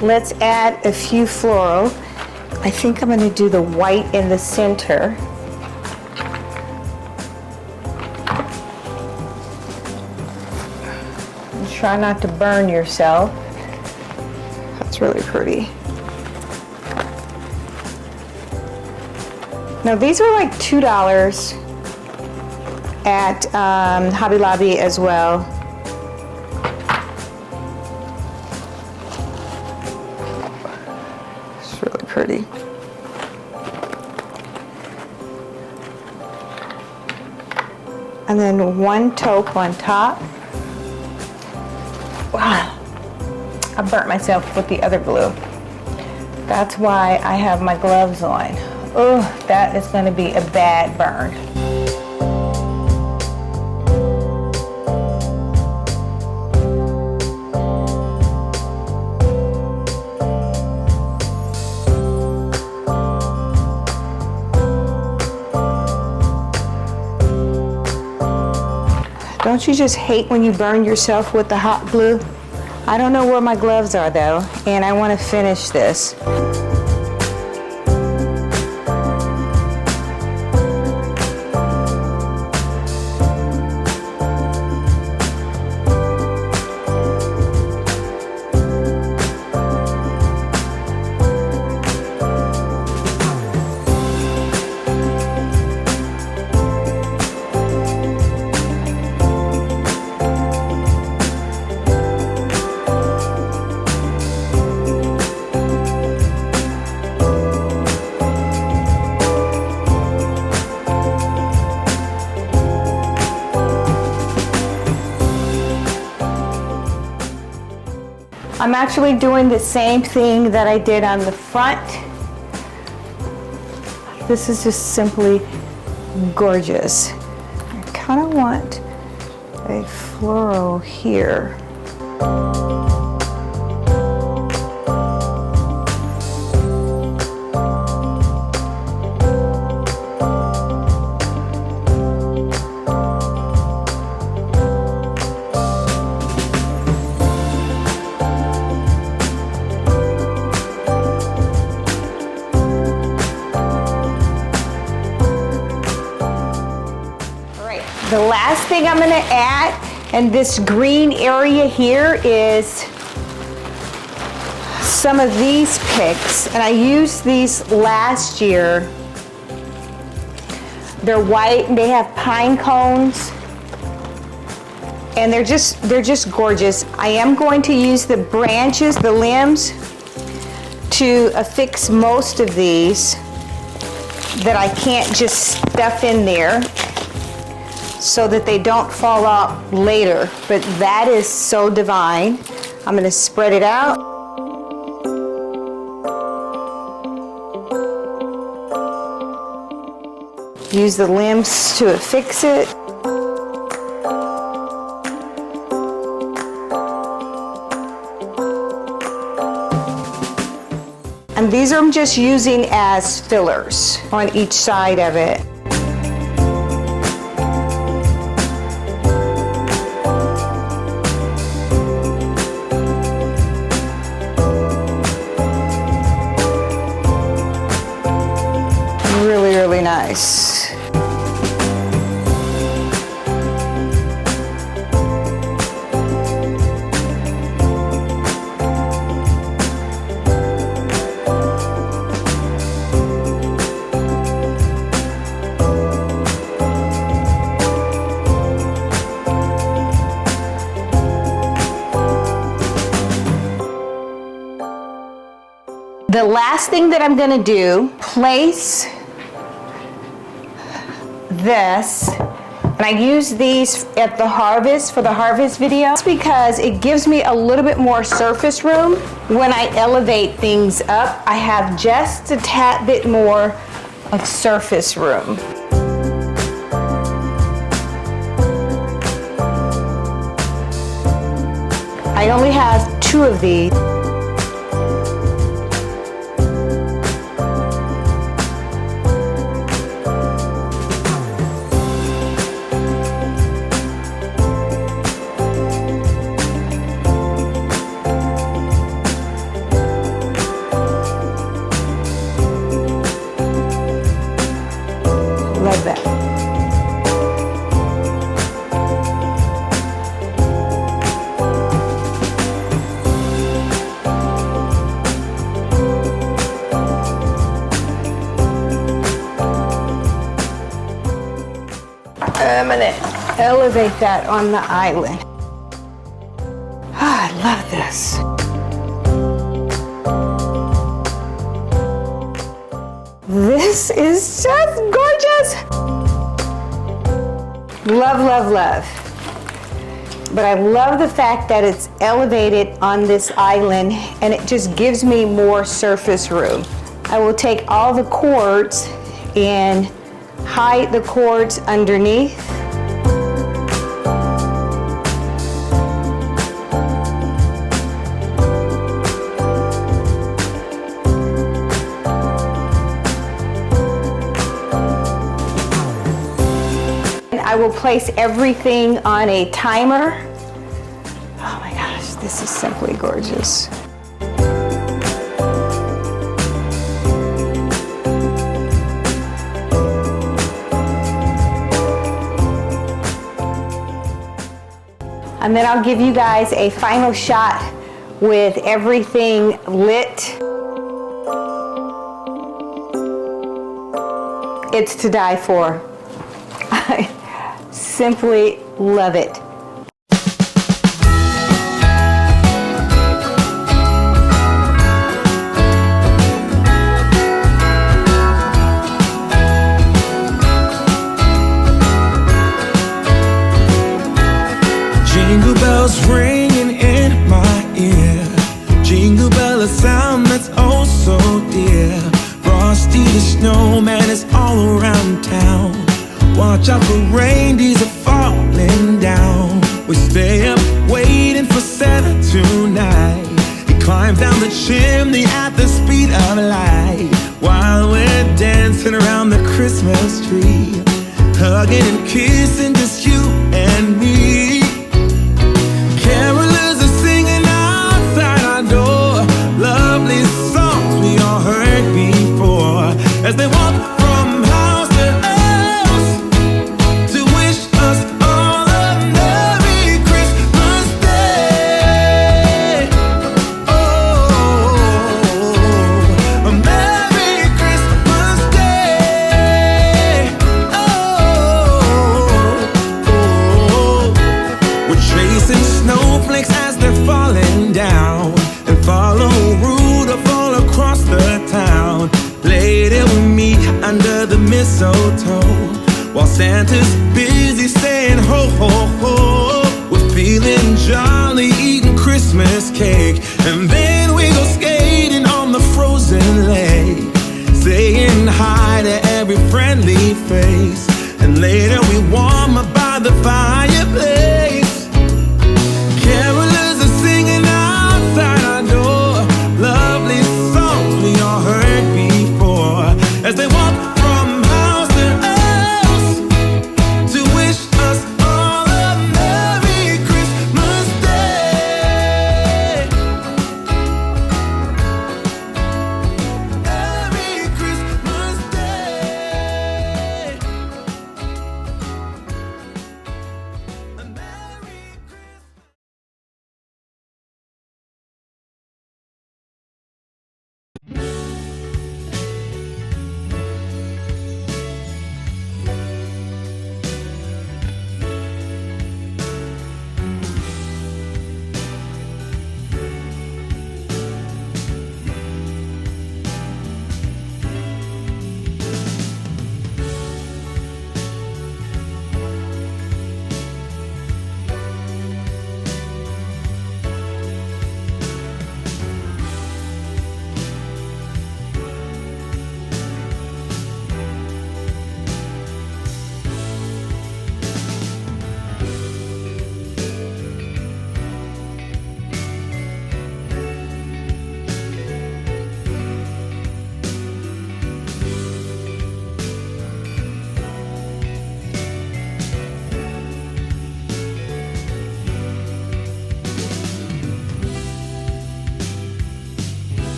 let's add a few floral. I think I'm going to do the white in the center. And try not to burn yourself. That's really pretty. Now these are like $2 at Hobby Lobby as well. It's really pretty. And then one taupe on top. Wow, I burnt myself with the other glue. That's why I have my gloves on. Oh, that is going to be a bad burn. Don't you just hate when you burn yourself with the hot glue? I don't know where my gloves are though, and I want to finish this. I'm actually doing the same thing that I did on the front. This is just simply gorgeous. I kind of want a floral here. The last thing I'm going to add in this green area here is some of these picks, and I used these last year. They're white and they have pine cones, and they're just gorgeous. I am going to use the branches, the limbs, to affix most of these that I can't just stuff in there, so that they don't fall out later. But that is so divine. I'm going to spread it out. Use the limbs to affix it. And these I'm just using as fillers on each side of it. Really nice. The last thing that I'm going to do, place this, and I use these at the harvest for the harvest video. It's because it gives me a little bit more surface room. When I elevate things up, I have just a tad bit more of surface room. I only have 2 of these. love that. I'm gonna elevate that on the island. I love this. This is just gorgeous. Love, love, love. But I love the fact that it's elevated on this island and it just gives me more surface room. I will take all the cords and hide the cords underneath. I will place everything on a timer. Oh my gosh, this is simply gorgeous. And then I'll give you guys a final shot with everything lit. It's to die for. I simply love it. Jingle bells ringing in my ear. Jingle bell, a sound that's oh so dear. Frosty the snowman is all around town. Watch out for reindeers are falling down. We stay up waiting for Santa tonight. He climbs down the chimney at the speed of light, while we're dancing around the Christmas tree, hugging and kissing just you and me. Carolers are singing outside our door, lovely songs we all heard before, as they walk from house to house to wish us all a Merry Christmas Day. Oh, a Merry Christmas Day. Oh, we're chasing snowflakes as they're falling down, and follow Rudolph all across the town. Later we meet under the mistletoe, while Santa's busy saying ho ho ho. We're feeling jolly, eating Christmas cake, and then we go skating on the frozen lake, saying hi to every friendly face, and later we warm up by the fireplace. Carolers are singing outside our door, lovely songs we all heard before, as they walk from house to house to wish us all a Merry Christmas Day. Merry Christmas Day. A Merry Christmas.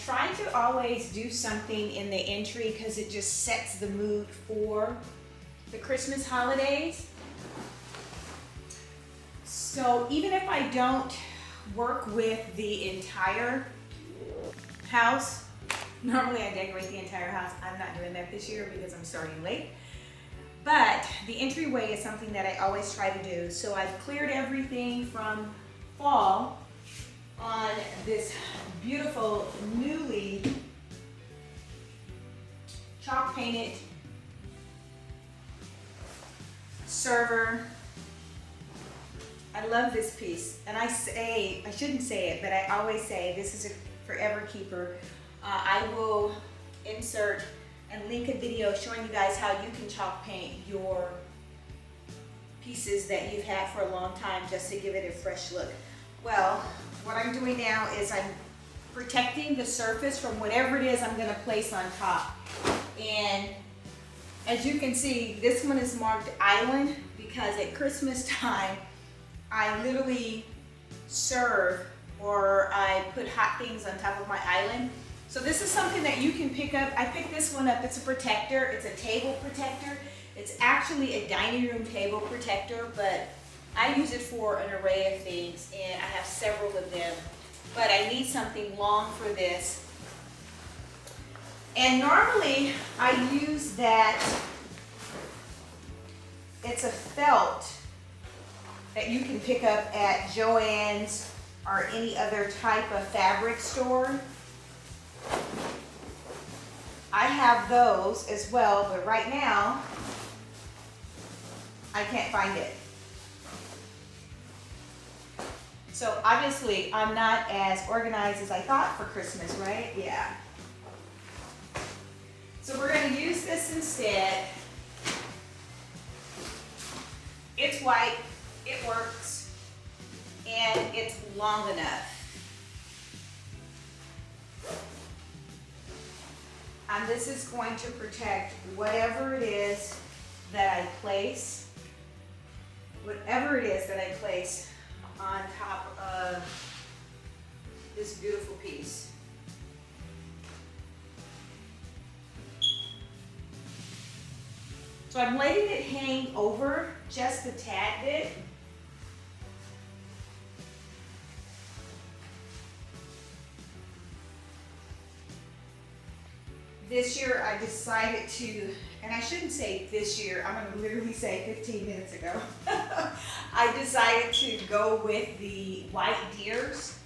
try to always do something in the entry because it just sets the mood for the Christmas holidays. So even if I don't work with the entire house, normally I decorate the entire house. I'm not doing that this year because I'm starting late. But the entryway is something that I always try to do. So I've cleared everything from fall on this beautiful newly chalk painted server. I love this piece, and I shouldn't say it, but I always say this is a forever keeper. I will insert and link a video showing you guys how you can chalk paint your pieces that you've had for a long time just to give it a fresh look. Well, what I'm doing now is I'm protecting the surface from whatever it is I'm going to place on top. And as you can see, this one is marked island because at Christmas time, I literally serve or I put hot things on top of my island. So this is something that you can pick up. I picked this one up. It's a protector. It's a table protector. It's actually a dining room table protector, but I use it for an array of things, and I have several of them. But I need something long for this. And normally I use that, it's a felt that you can pick up at Joann's or any other type of fabric store. I have those as well, but right now I can't find it. So obviously I'm not as organized as I thought for Christmas, right? Yeah. So we're going to use this instead. It's white, it works, and it's long enough. And this is going to protect whatever it is that I place, on top of this beautiful piece. So I'm letting it hang over just a tad bit. This year I decided to, and I shouldn't say this year, I'm going to literally say 15 minutes ago. I decided to go with the white deers.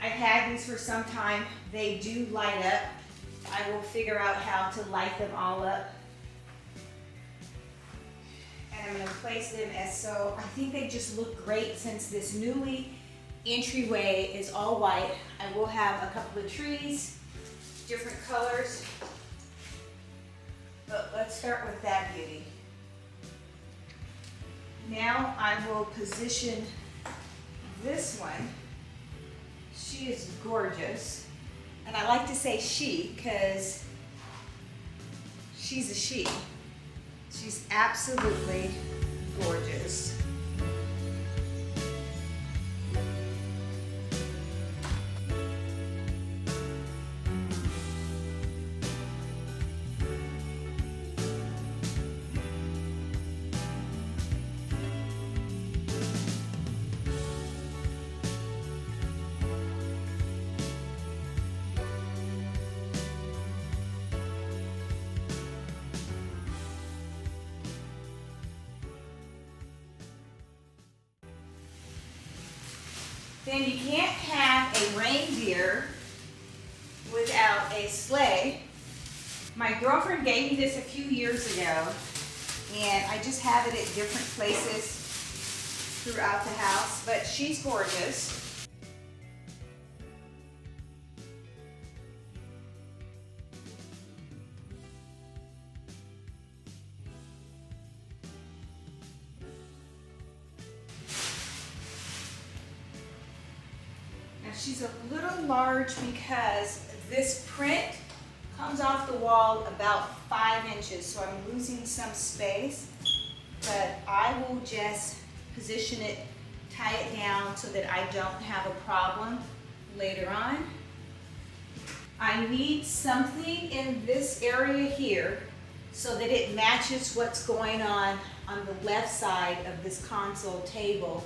I've had these for some time. They do light up. I will figure out how to light them all up. And I'm going to place them as so. I think they just look great since this newly entryway is all white. I will have a couple of trees, different colors. But let's start with that beauty. Now I will position this one. She is gorgeous. And I like to say she because she's a she. She's absolutely gorgeous. Then you can't have a reindeer without a sleigh. My girlfriend gave me this a few years ago, and I just have it at different places throughout the house, but she's gorgeous. She's a little large because this print comes off the wall about 5 inches, so I'm losing some space, but I will just position it, tie it down so that I don't have a problem later on. I need something in this area here so that it matches what's going on the left side of this console table.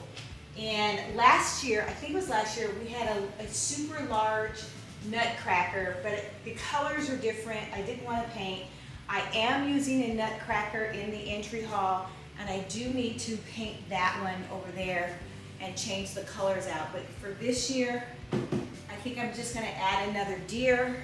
And last year, I think it was last year, we had a super large nutcracker, but the colors are different. I didn't want to paint. I am using a nutcracker in the entry hall, and I do need to paint that one over there and change the colors out. But for this year, I think I'm just gonna add another deer.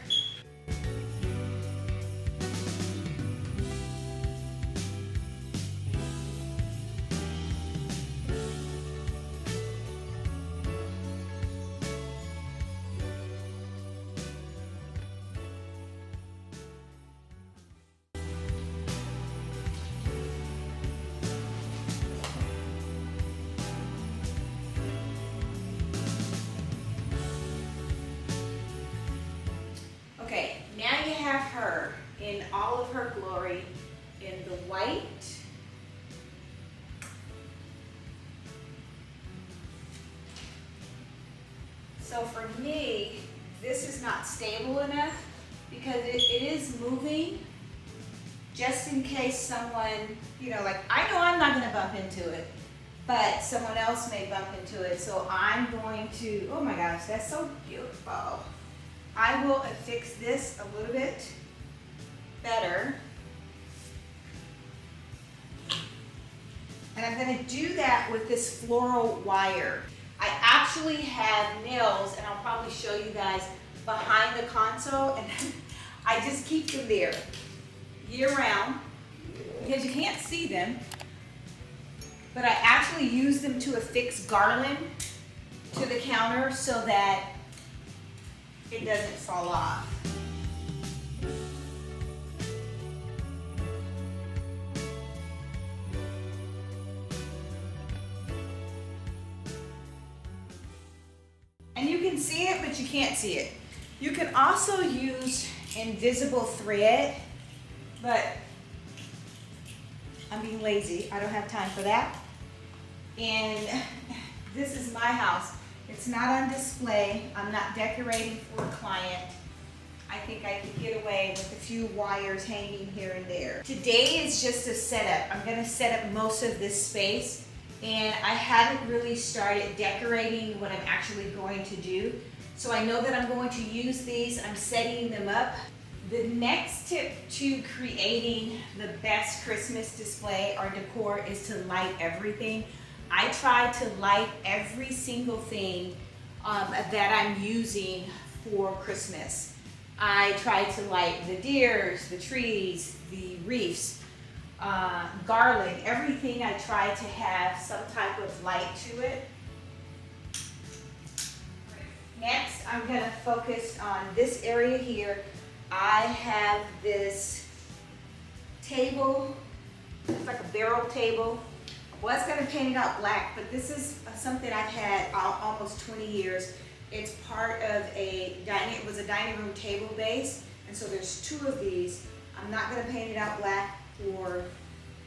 Okay, now you have her in all of her glory in the white. So for me, this is not stable enough because it is moving just in case someone, you know, like I know I'm not gonna bump into it, but someone else may bump into it. So I'm going to, oh my gosh, that's so beautiful. I will affix this a little bit better. And I'm gonna do that with this floral wire. I actually have nails, and I'll probably show you guys behind the console, and I just keep them there year round because you can't see them. But I actually use them to affix garland to the counter so that it doesn't fall off. And you can see it, but you can't see it. You can also use invisible thread, but I'm being lazy. I don't have time for that. And this is my house. It's not on display. I'm not decorating for a client. I think I could get away with a few wires hanging here and there. Today is just a setup. I'm gonna set up most of this space, and I haven't really started decorating what I'm actually going to do. So I know that I'm going to use these. I'm setting them up. The next tip to creating the best Christmas display or decor is to light everything. I try to light every single thing that I'm using for Christmas. I try to light the deers, the trees, the wreaths, garland, everything. I try to have some type of light to it. Next, I'm gonna focus on this area here. I have this table, it's like a barrel table. Was gonna paint it out black, but this is something I've had almost 20 years. It's part of it was a dining room table base, and so there's two of these. I'm not gonna paint it out black for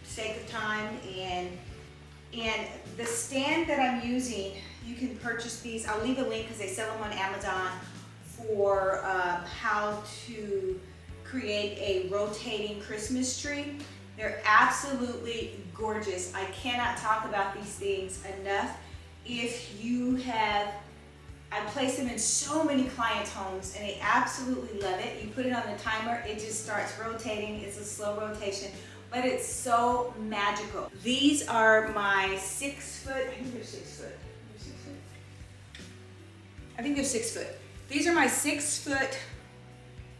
sake of time, and the stand that I'm using, you can purchase these. I'll leave a link because they sell them on Amazon for how to create a rotating Christmas tree. They're absolutely gorgeous. I cannot talk about these things enough. If you have, I place them in so many clients' homes and they absolutely love it. You put it on the timer, it just starts rotating. It's a slow rotation, but it's so magical. These are my 6 foot, I think they're 6 foot. I think they're 6 foot. These are my 6 foot,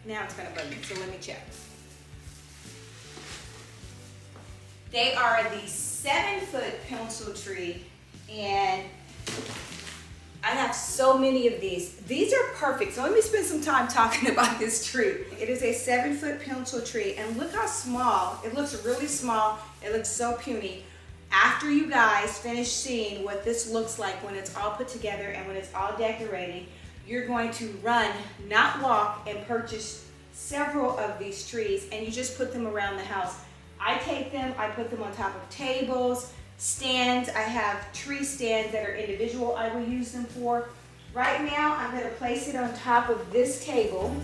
now it's gonna bug me, so let me check. They are the 7 foot pencil tree, and I have so many of these. These are perfect, so let me spend some time talking about this tree. It is a 7 foot pencil tree, and look how small. It looks really small. It looks so puny. After you guys finish seeing what this looks like when it's all put together and when it's all decorated, you're going to run, not walk, and purchase several of these trees, and you just put them around the house. I take them, I put them on top of tables, stands. I have tree stands that are individual I will use them for. Right now, I'm going to place it on top of this table.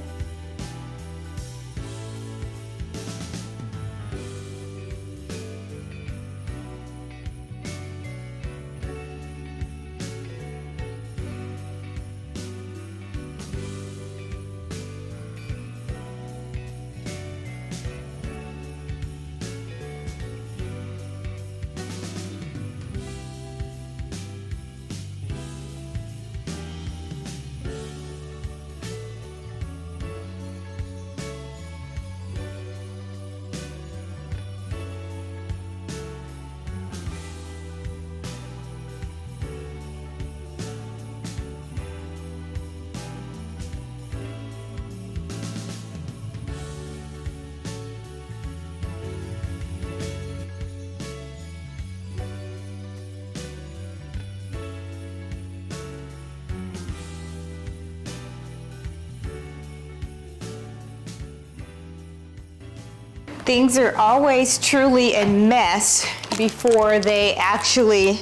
Things are always truly a mess before they actually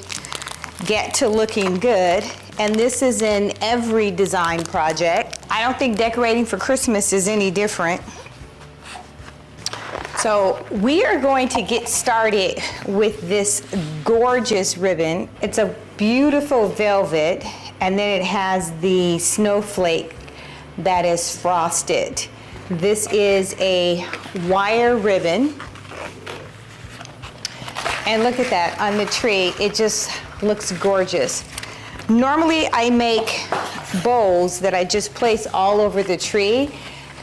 get to looking good. And this is in every design project. I don't think decorating for Christmas is any different. So we are going to get started with this gorgeous ribbon. It's a beautiful velvet, and then it has the snowflake that is frosted. This is a wire ribbon. And look at that on the tree. It just looks gorgeous. Normally I make bowls that I just place all over the tree.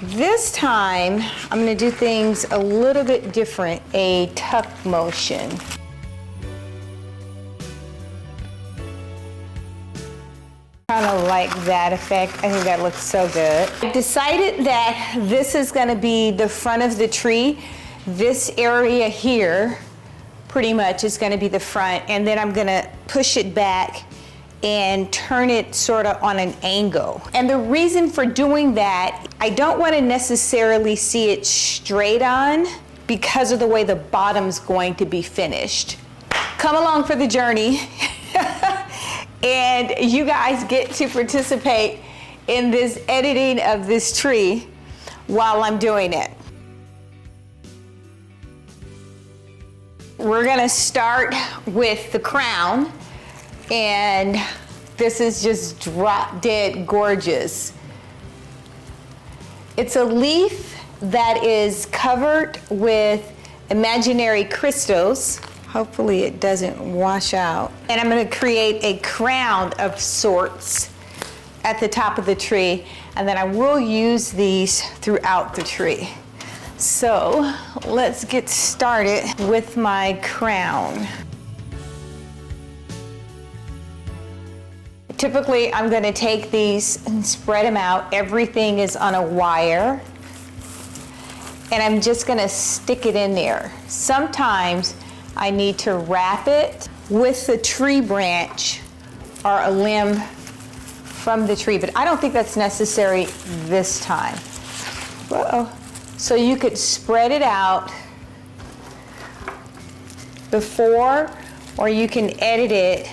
This time I'm going to do things a little bit different, a tuck motion. Kind of like that effect. I think that looks so good. I decided that this is going to be the front of the tree. This area here pretty much is going to be the front, and then I'm going to push it back and turn it sort of on an angle. And the reason for doing that, I don't want to necessarily see it straight on because of the way the bottom's going to be finished. Come along for the journey. And you guys get to participate in this editing of this tree while I'm doing it. We're gonna start with the crown, and this is just drop dead gorgeous. It's a leaf that is covered with imaginary crystals. Hopefully it doesn't wash out. And I'm going to create a crown of sorts at the top of the tree, and then I will use these throughout the tree. So let's get started with my crown. Typically I'm going to take these and spread them out. Everything is on a wire, and I'm just going to stick it in there. Sometimes I need to wrap it with the tree branch or a limb from the tree, but I don't think that's necessary this time. Whoa. So you could spread it out before, or you can edit it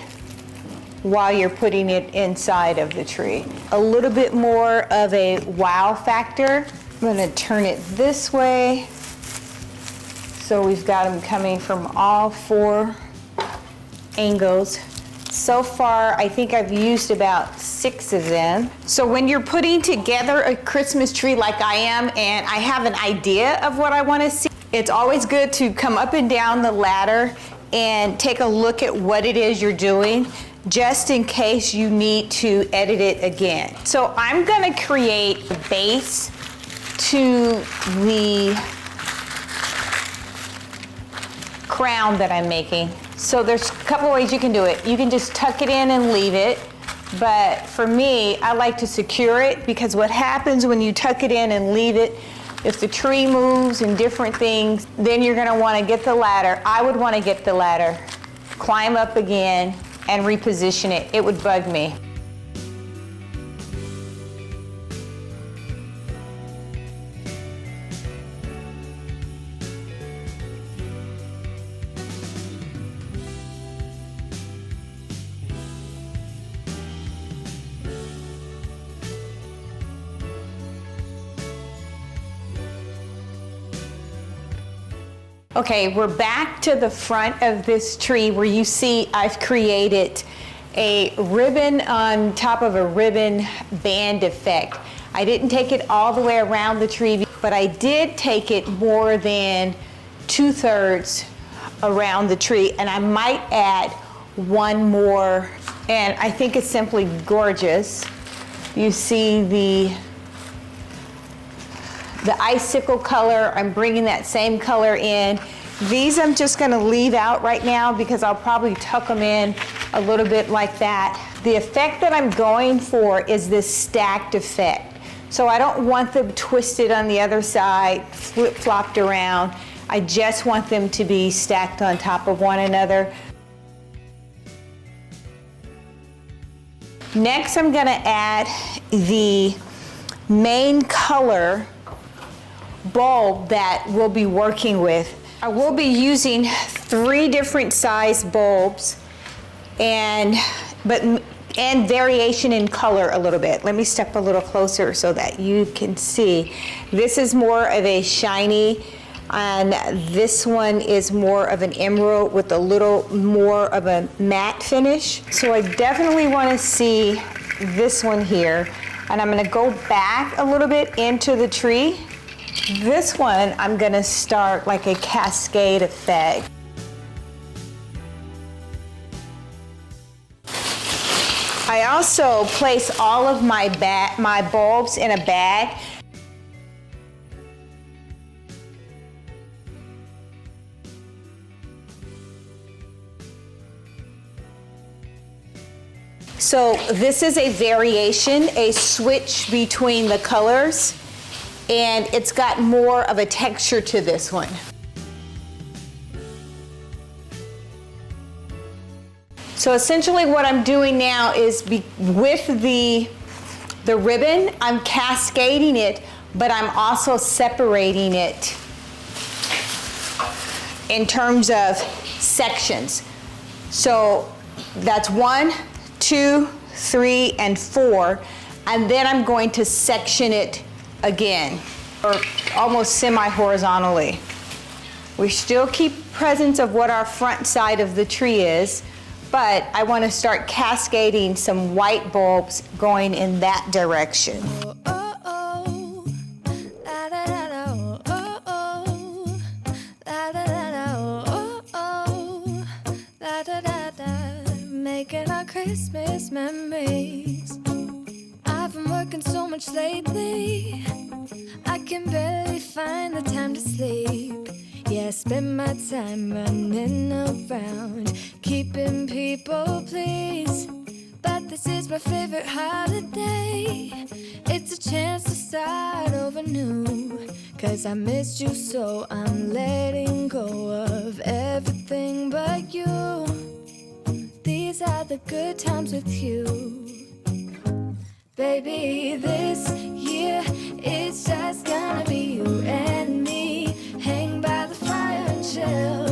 while you're putting it inside of the tree. A little bit more of a wow factor. I'm gonna turn it this way. So we've got them coming from all four angles. So far, I think I've used about 6 of them. So when you're putting together a Christmas tree like I am, and I have an idea of what I want to see, it's always good to come up and down the ladder and take a look at what it is you're doing, just in case you need to edit it again. So I'm gonna create the base to the crown that I'm making. So there's a couple ways you can do it. You can just tuck it in and leave it, but for me, I like to secure it, because what happens when you tuck it in and leave it, if the tree moves and different things, then you're gonna wanna get the ladder. I would wanna get the ladder, climb up again, and reposition it. It would bug me. Okay, we're back to the front of this tree where you see I've created a ribbon on top of a ribbon band effect. I didn't take it all the way around the tree, but I did take it more than 2/3 around the tree, and I might add one more, and I think it's simply gorgeous. You see the icicle color, I'm bringing that same color in. These I'm just gonna leave out right now because I'll probably tuck them in a little bit like that. The effect that I'm going for is this stacked effect. So I don't want them twisted on the other side, flip-flopped around. I just want them to be stacked on top of one another. Next, I'm gonna add the main color bulb that we'll be working with. I will be using 3 different size bulbs and variation in color a little bit. Let me step a little closer so that you can see. This is more of a shiny, and this one is more of an emerald with a little more of a matte finish. So I definitely want to see this one here, and I'm going to go back a little bit into the tree. This one, I'm gonna start like a cascade effect. I also place all of my bulbs in a bag. So this is a variation, a switch between the colors, and it's got more of a texture to this one. So essentially what I'm doing now is with the ribbon, I'm cascading it, but I'm also separating it in terms of sections. So that's 1, 2, 3, and 4, and then I'm going to section it again, or almost semi-horizontally. We still keep presence of what our front side of the tree is, but I want to start cascading some white bulbs going in that direction. Making our Christmas memories. I've been working so much lately, I can barely find the time to sleep. Yeah, I spend my time running around, keeping people pleased. But this is my favorite holiday. It's a chance to start over new. 'Cause I missed you, so I'm letting go of everything but you. These are the good times with you. Baby, this year it's just gonna be you and me. Hang by the fire and chill.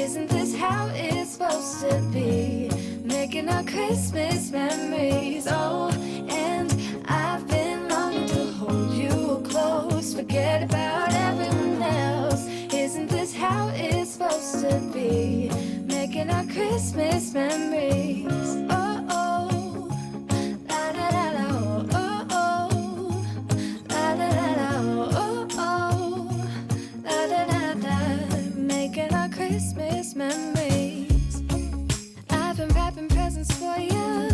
Isn't this how it's supposed to be? Making our Christmas memories. Oh, and I've been longing to hold you close. Forget about everyone else. Isn't this how it's supposed to be? Making our Christmas memories. Oh, oh. La, la, la, la, oh, oh. La, la, la, la, oh, oh. La, la, la, la. Making our Christmas memories. I've been wrapping presents for you.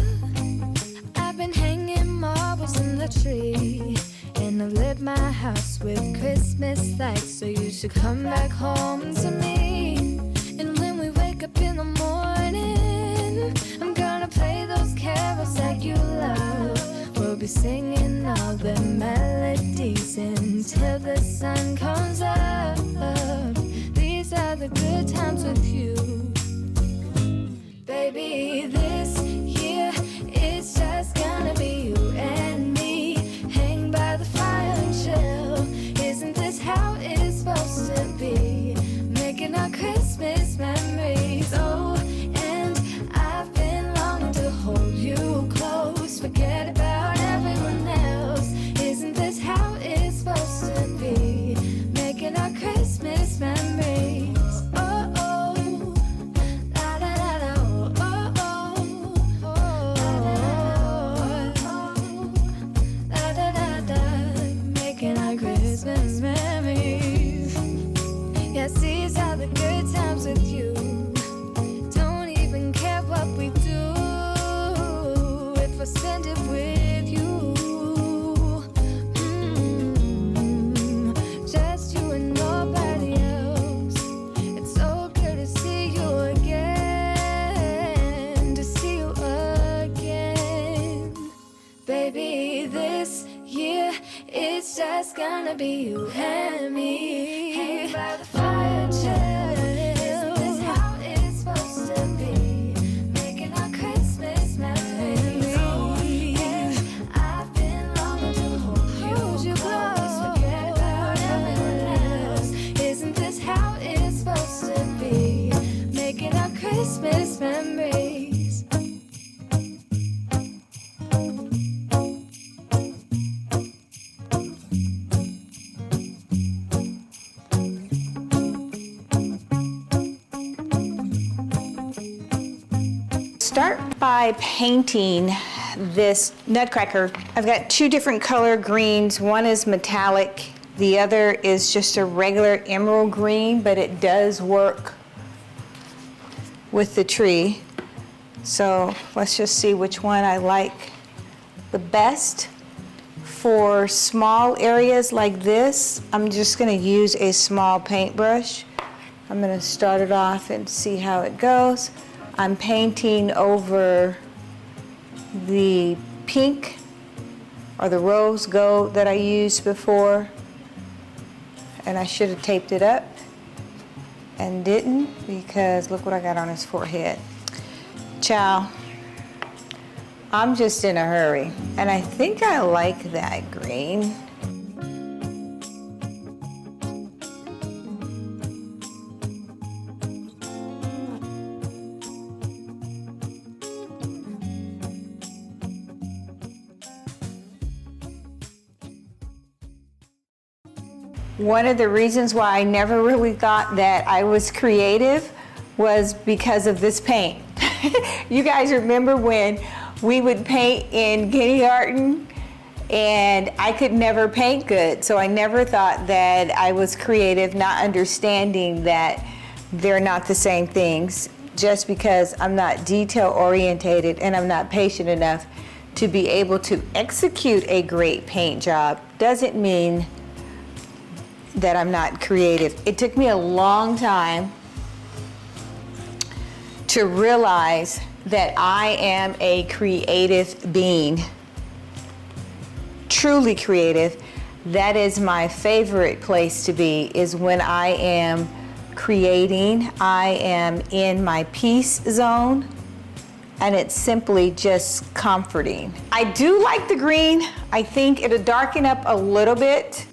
I've been hanging marbles in the tree. And I've lit my house with Christmas lights. So you should come back home to me. And when we wake up in the morning, I'm gonna play those carols that you love. We'll be singing all the melodies until the sun comes up. These are the good times with you. Baby, this year it's just gonna be you and me. Hang by the fire and chill. Isn't this how it's supposed to be? Making our Christmas memories. Oh, and I've been longing to hold you close. Forget about everyone else. Isn't this how it's supposed to be? Making our Christmas memories. that's gonna be you and me. Hanging by the fire chill. Isn't this how it's supposed to be? Making our Christmas memories. Yeah, I've been longing to hold you close. Forget about everyone else. Isn't this how it's supposed to be? Making our Christmas memories. Start by painting this nutcracker. I've got two different color greens. One is metallic, the other is just a regular emerald green, but it does work with the tree. So let's just see which one I like the best. For small areas like this, I'm just going to use a small paintbrush. I'm going to start it off and see how it goes. I'm painting over the pink or the rose gold that I used before, and I should have taped it up and didn't, because look what I got on his forehead. Ciao. I'm just in a hurry, and I think I like that green. One of the reasons why I never really thought that I was creative was because of this paint. You guys remember when we would paint in kindergarten and I could never paint good, so I never thought that I was creative, not understanding that they're not the same things. Just because I'm not detail orientated and I'm not patient enough to be able to execute a great paint job doesn't mean that I'm not creative. It took me a long time to realize that I am a creative being, truly creative. That is my favorite place to be, is when I am creating. I am in my peace zone, and it's simply just comforting. I do like the green. I think it'll darken up a little bit.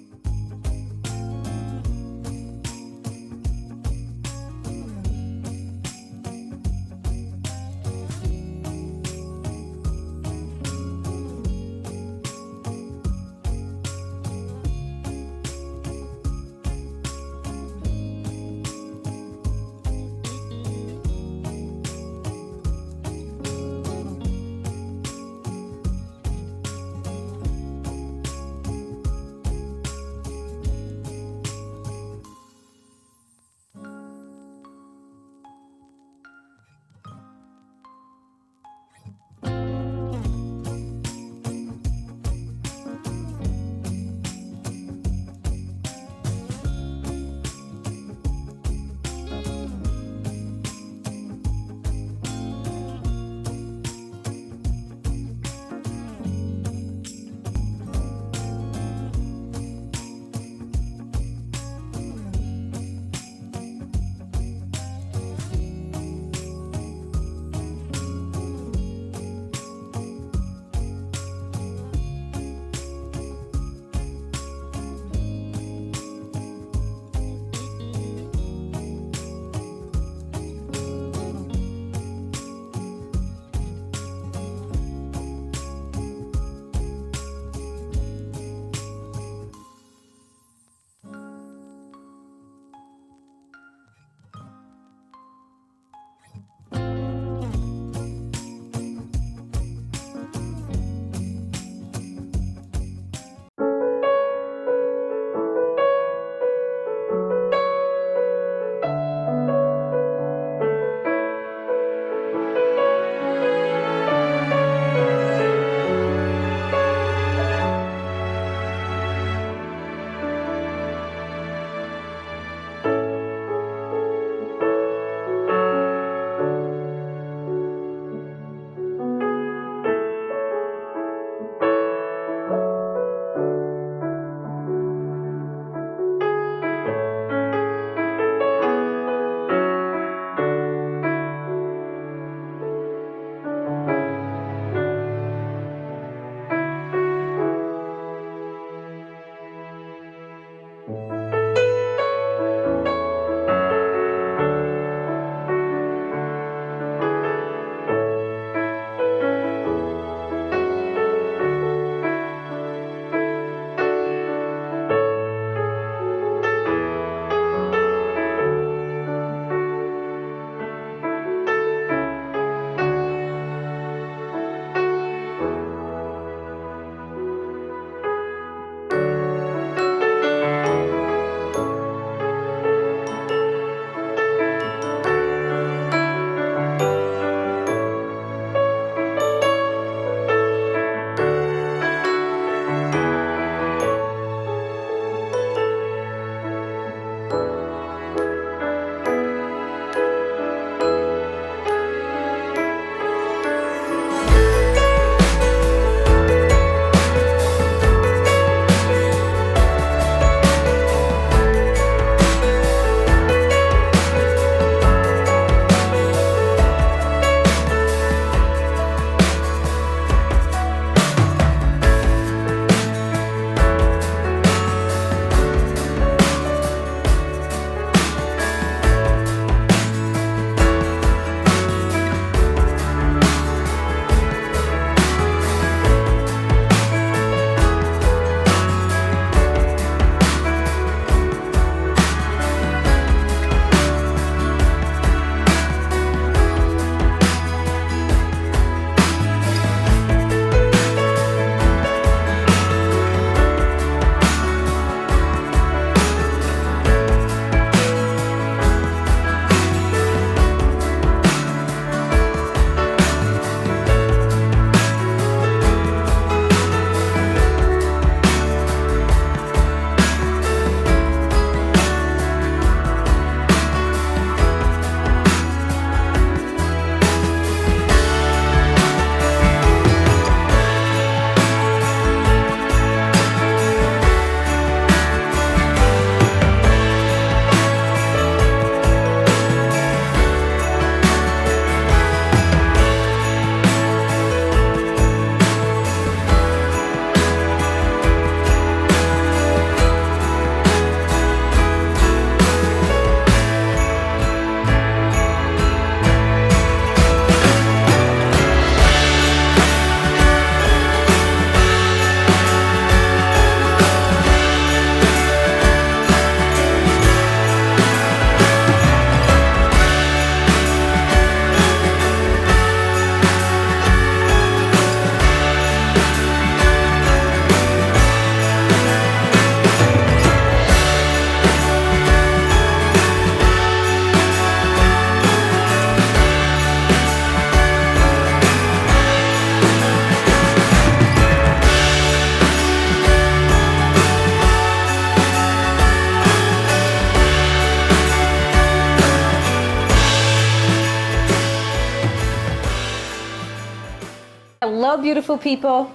Hello, beautiful people.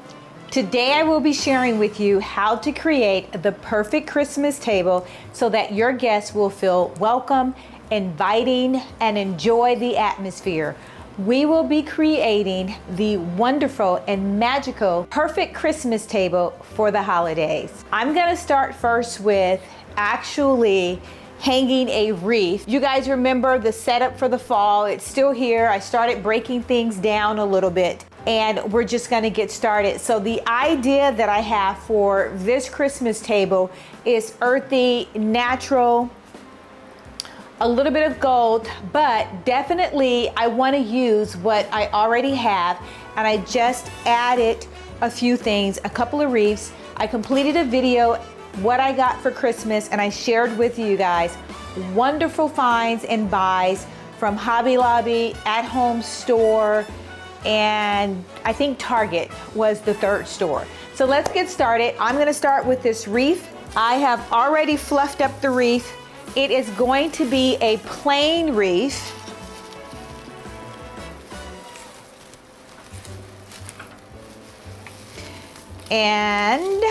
Today I will be sharing with you how to create the perfect Christmas table so that your guests will feel welcome, inviting, and enjoy the atmosphere. We will be creating the wonderful and magical perfect Christmas table for the holidays. I'm gonna start first with actually hanging a wreath. You guys remember the setup for the fall. It's still here. I started breaking things down a little bit and we're just gonna get started. So the idea that I have for this Christmas table is earthy, natural, a little bit of gold, but definitely I wanna use what I already have, and I just added a few things, a couple of wreaths. I completed a video what I got for Christmas, and I shared with you guys wonderful finds and buys from Hobby Lobby, At Home Store, and I think Target was the third store. So let's get started. I'm gonna start with this wreath. I have already fluffed up the wreath. It is going to be a plain wreath. And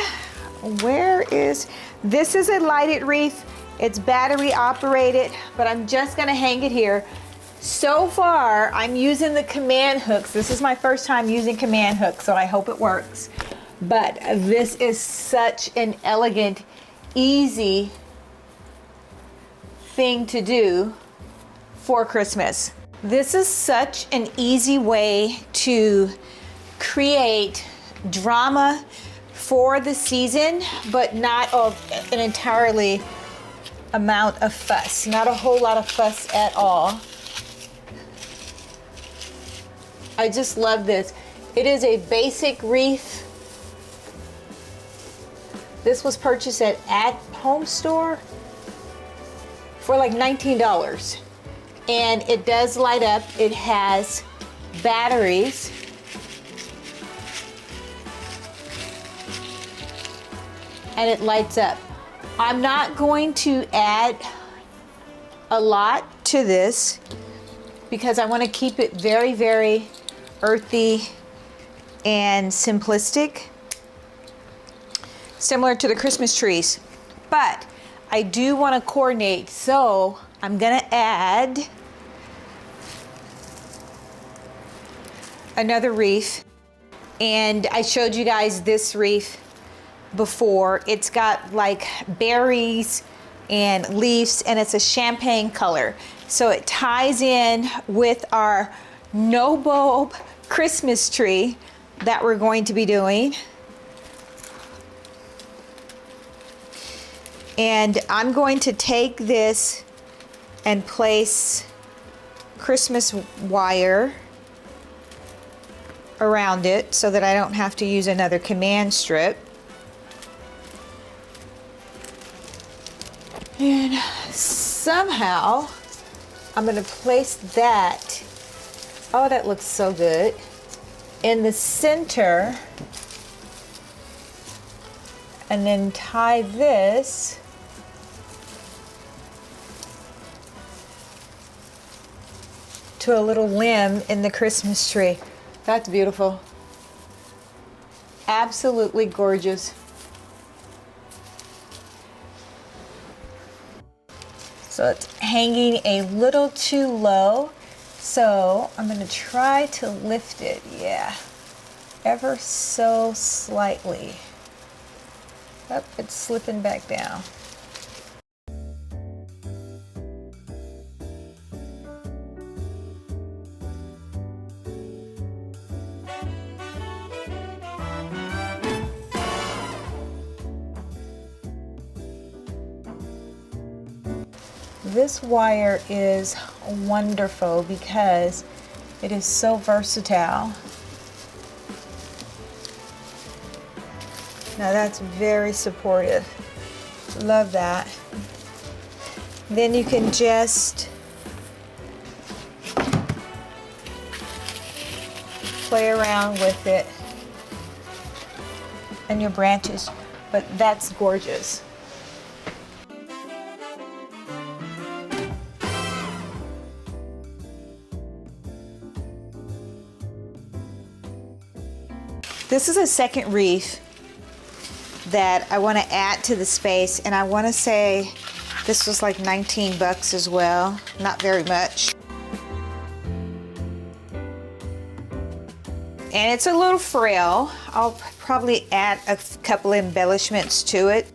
this is a lighted wreath. It's battery operated, but I'm just gonna hang it here. So far, I'm using the command hooks. This is my first time using command hooks, so I hope it works. But this is such an elegant, easy thing to do for Christmas. This is such an easy way to create drama for the season, but not an entirely amount of fuss. Not a whole lot of fuss at all. I just love this. It is a basic wreath. This was purchased at Home Store for like $19. And it does light up. It has batteries. And it lights up. I'm not going to add a lot to this because I want to keep it very, very earthy and simplistic, similar to the Christmas trees. But I do want to coordinate, so I'm gonna add another wreath. And I showed you guys this wreath before. It's got like berries and leaves, and it's a champagne color. So it ties in with our no bulb Christmas tree that we're going to be doing. And I'm going to take this and place Christmas wire around it so that I don't have to use another command strip. And somehow I'm gonna place that, oh, that looks so good, in the center, and then tie this to a little limb in the Christmas tree. That's beautiful. Absolutely gorgeous. So it's hanging a little too low. So I'm gonna try to lift it, yeah, ever so slightly. Oh, it's slipping back down. This wire is wonderful because it is so versatile. Now that's very supportive. Love that. Then you can just play around with it and your branches, but that's gorgeous. This is a second wreath that I want to add to the space, and I want to say this was like 19 bucks as well, not very much. And it's a little frail. I'll probably add a couple embellishments to it.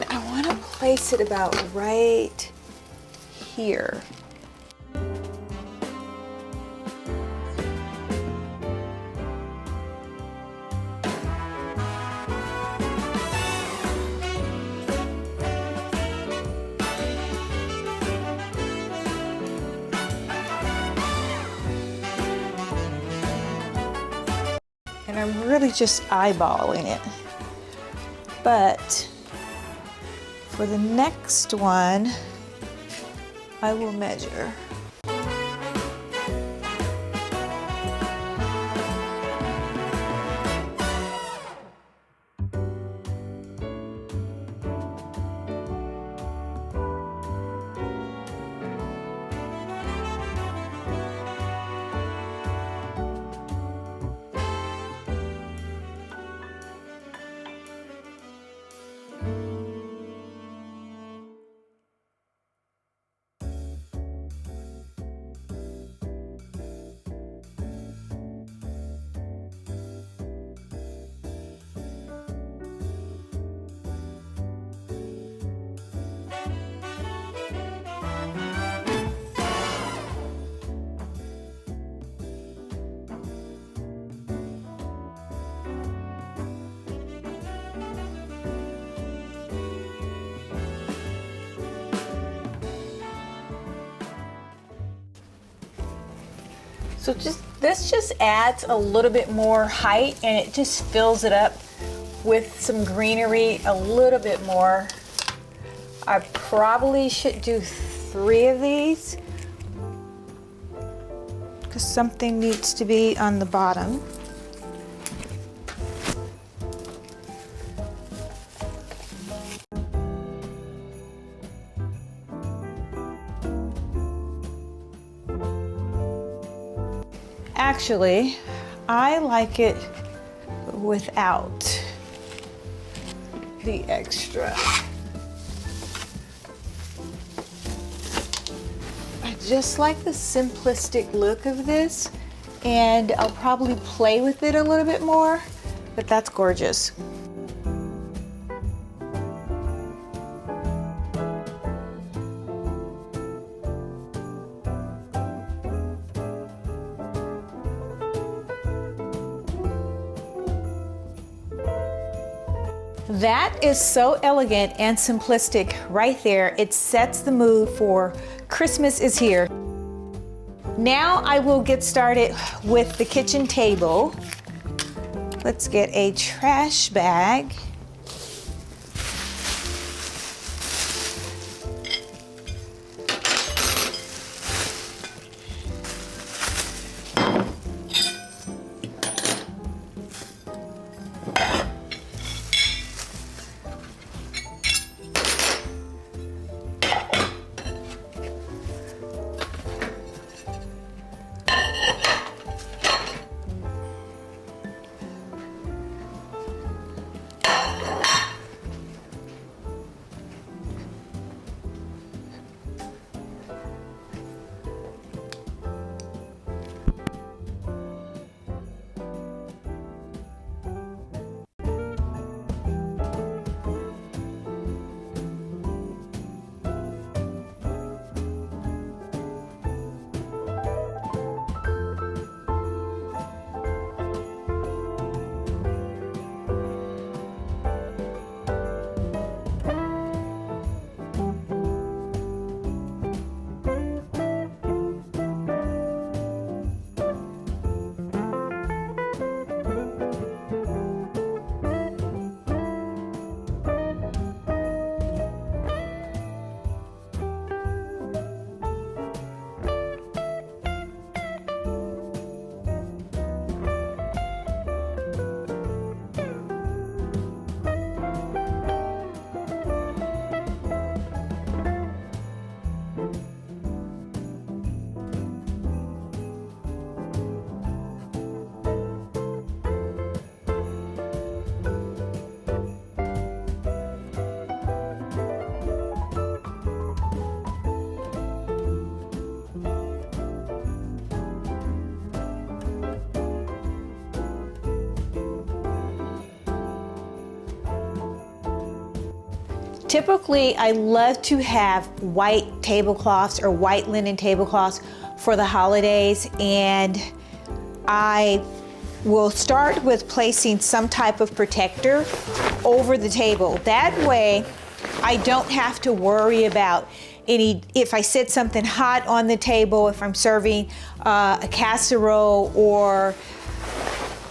I want to place it about right here. And I'm really just eyeballing it. But for the next one, I will measure. So this just adds a little bit more height, and it just fills it up with some greenery a little bit more. I probably should do 3 of these because something needs to be on the bottom. Actually, I like it without the extra. I just like the simplistic look of this, and I'll probably play with it a little bit more, but that's gorgeous. That is so elegant and simplistic right there. It sets the mood for Christmas is here. Now I will get started with the kitchen table. Let's get a trash bag. Typically, I love to have white tablecloths or white linen tablecloths for the holidays, and I will start with placing some type of protector over the table. That way, I don't have to worry about if I set something hot on the table, if I'm serving a casserole,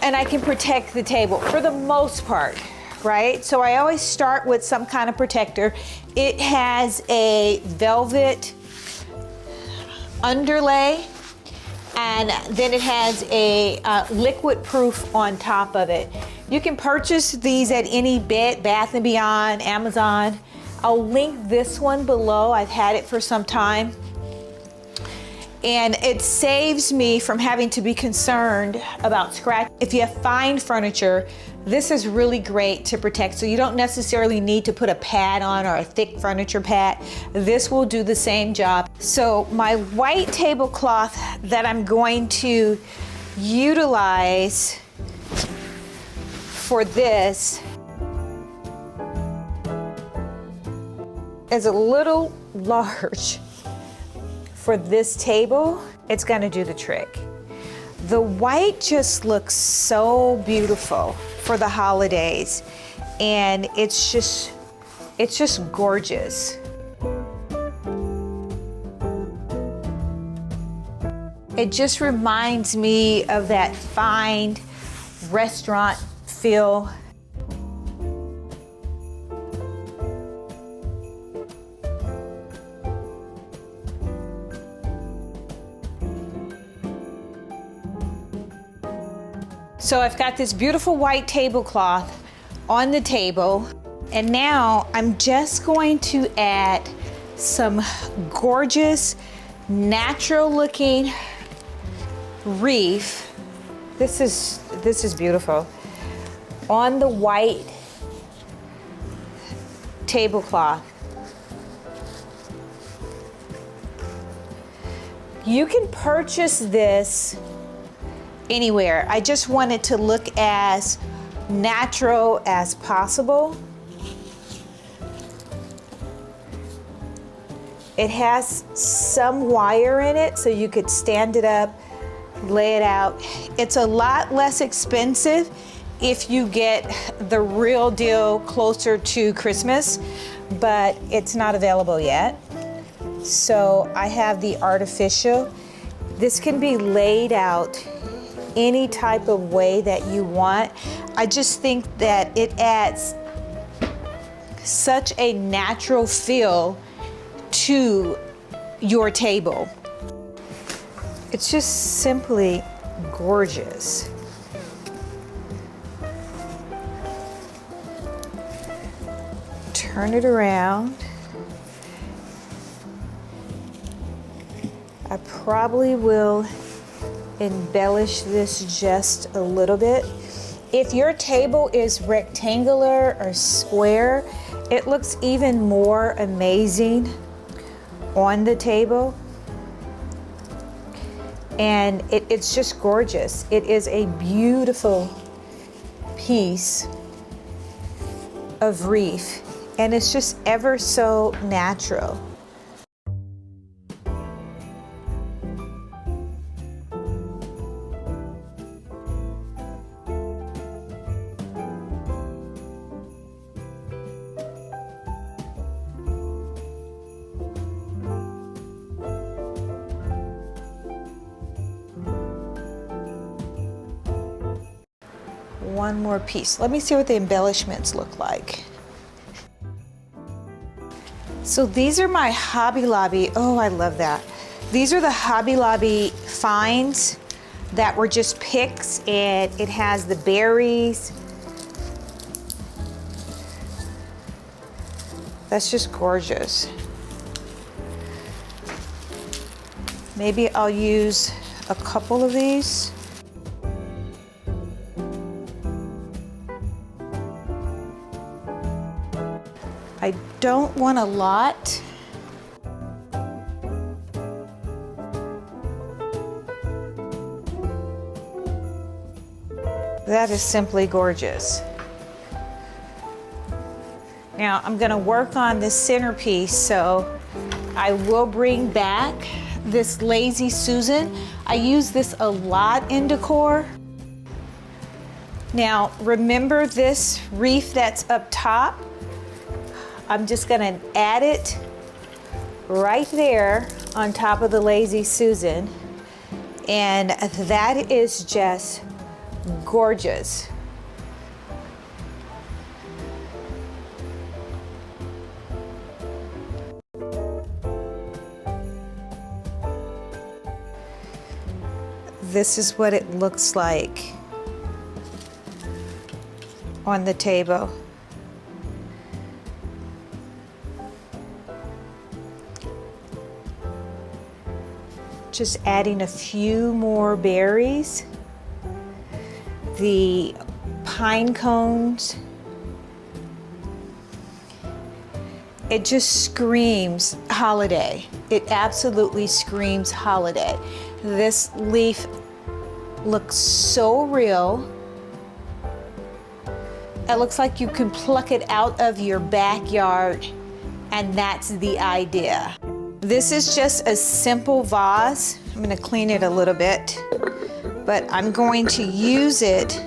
and I can protect the table for the most part, right? So I always start with some kind of protector. It has a velvet underlay, and then it has a liquid proof on top of it. You can purchase these at any Bath & Beyond, Amazon. I'll link this one below. I've had it for some time. And it saves me from having to be concerned about scratch. If you have fine furniture, this is really great to protect. So you don't necessarily need to put a pad on or a thick furniture pad. This will do the same job. So my white tablecloth that I'm going to utilize for this is a little large for this table. It's gonna do the trick. The white just looks so beautiful for the holidays, and it's just gorgeous. It just reminds me of that fine restaurant feel. So I've got this beautiful white tablecloth on the table, and now I'm just going to add some gorgeous, natural looking wreath. This is beautiful. On the white tablecloth. You can purchase this anywhere. I just want it to look as natural as possible. It has some wire in it, so you could stand it up, lay it out. It's a lot less expensive if you get the real deal closer to Christmas, but it's not available yet. So I have the artificial. This can be laid out any type of way that you want. I just think that it adds such a natural feel to your table. It's just simply gorgeous. Turn it around. I probably will embellish this just a little bit. If your table is rectangular or square, it looks even more amazing on the table. And it's just gorgeous. It is a beautiful piece of wreath, and it's just ever so natural. One more piece. Let me see what the embellishments look like. So these are my Hobby Lobby. Oh, I love that. These are the Hobby Lobby finds that were just picks, and it has the berries. That's just gorgeous. Maybe I'll use a couple of these. I don't want a lot. That is simply gorgeous. Now I'm gonna work on this centerpiece, so I will bring back this Lazy Susan. I use this a lot in decor. Now remember this wreath that's up top? I'm just gonna add it right there on top of the Lazy Susan. And that is just gorgeous. This is what it looks like on the table. Just adding a few more berries, the pine cones. It just screams holiday. It absolutely screams holiday. This leaf looks so real. It looks like you can pluck it out of your backyard, and that's the idea. This is just a simple vase. I'm gonna clean it a little bit, but I'm going to use it.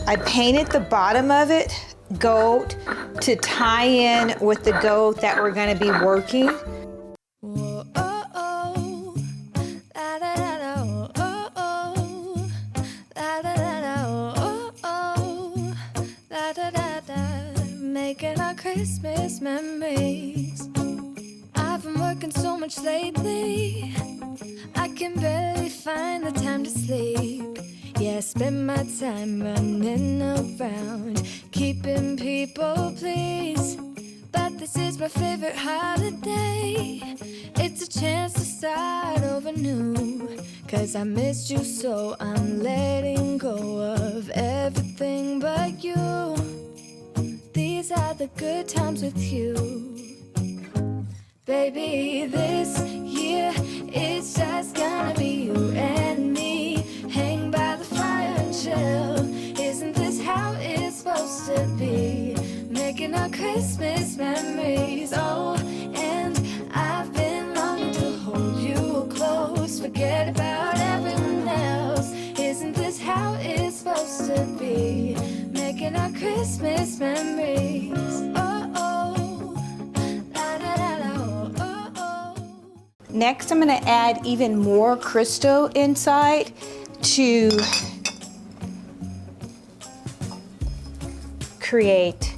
I painted the bottom of it gold to tie in with the gold that we're gonna be working. Whoa, oh, oh. La, da, da, da, oh, oh, oh. La, da, da, da, oh, oh, oh. La, da, da, da. Making our Christmas memories. I've been working so much lately, I can barely find the time to sleep. Yeah, I spend my time running around, keeping people pleased. But this is my favorite holiday. It's a chance to start over new. 'Cause I missed you, so I'm letting go of everything but you. These are the good times with you. Baby, this year it's just gonna be you and me. Hang by the fire and chill. Isn't this how it's supposed to be? Making our Christmas memories. Oh, and I've been longing to hold you close. Forget about everyone else. Isn't this how it's supposed to be? Making our Christmas memories. Oh, oh. La, da, da, da, oh, oh, oh. Next, I'm gonna add even more crystal inside to create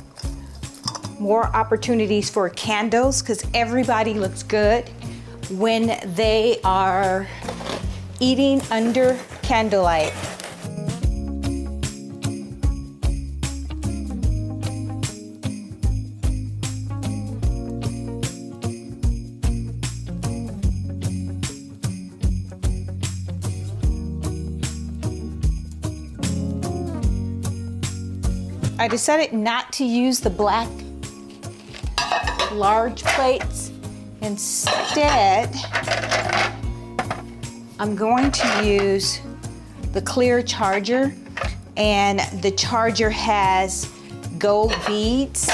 more opportunities for candles, because everybody looks good when they are eating under candlelight. I decided not to use the black large plates. Instead, I'm going to use the clear charger, and the charger has gold beads.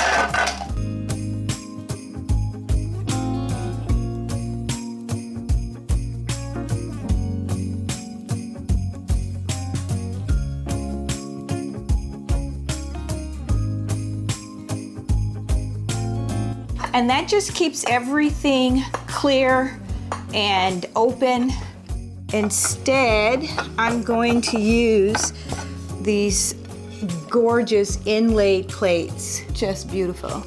And that just keeps everything clear and open. Instead, I'm going to use these gorgeous inlaid plates. Just beautiful.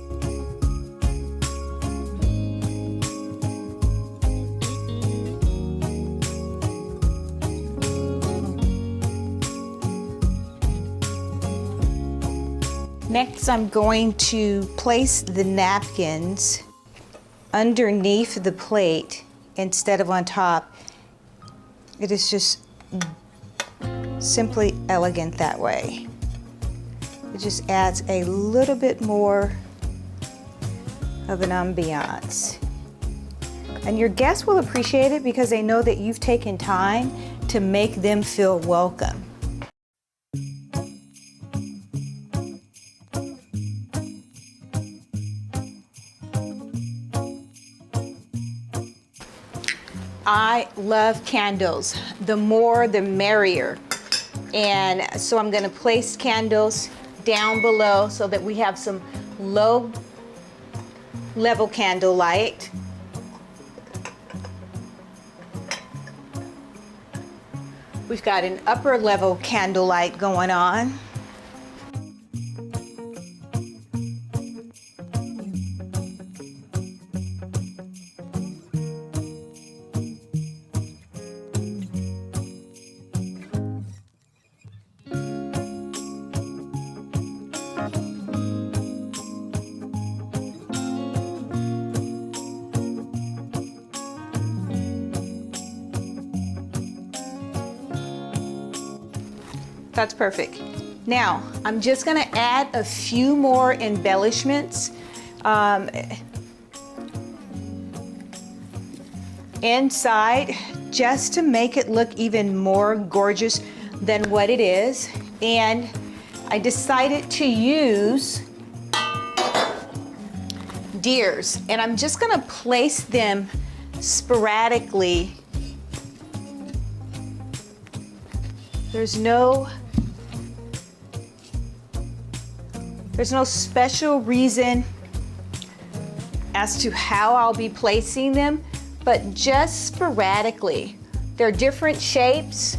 Next, I'm going to place the napkins underneath the plate instead of on top. It is just simply elegant that way. It just adds a little bit more of an ambiance. And your guests will appreciate it because they know that you've taken time to make them feel welcome. I love candles. The more, the merrier. And so I'm gonna place candles down below so that we have some low level candle light. We've got an upper level candle light going on. That's perfect. Now, I'm just gonna add a few more embellishments inside just to make it look even more gorgeous than what it is. And I decided to use deers, and I'm just gonna place them sporadically. There's no special reason as to how I'll be placing them, but just sporadically. They're different shapes.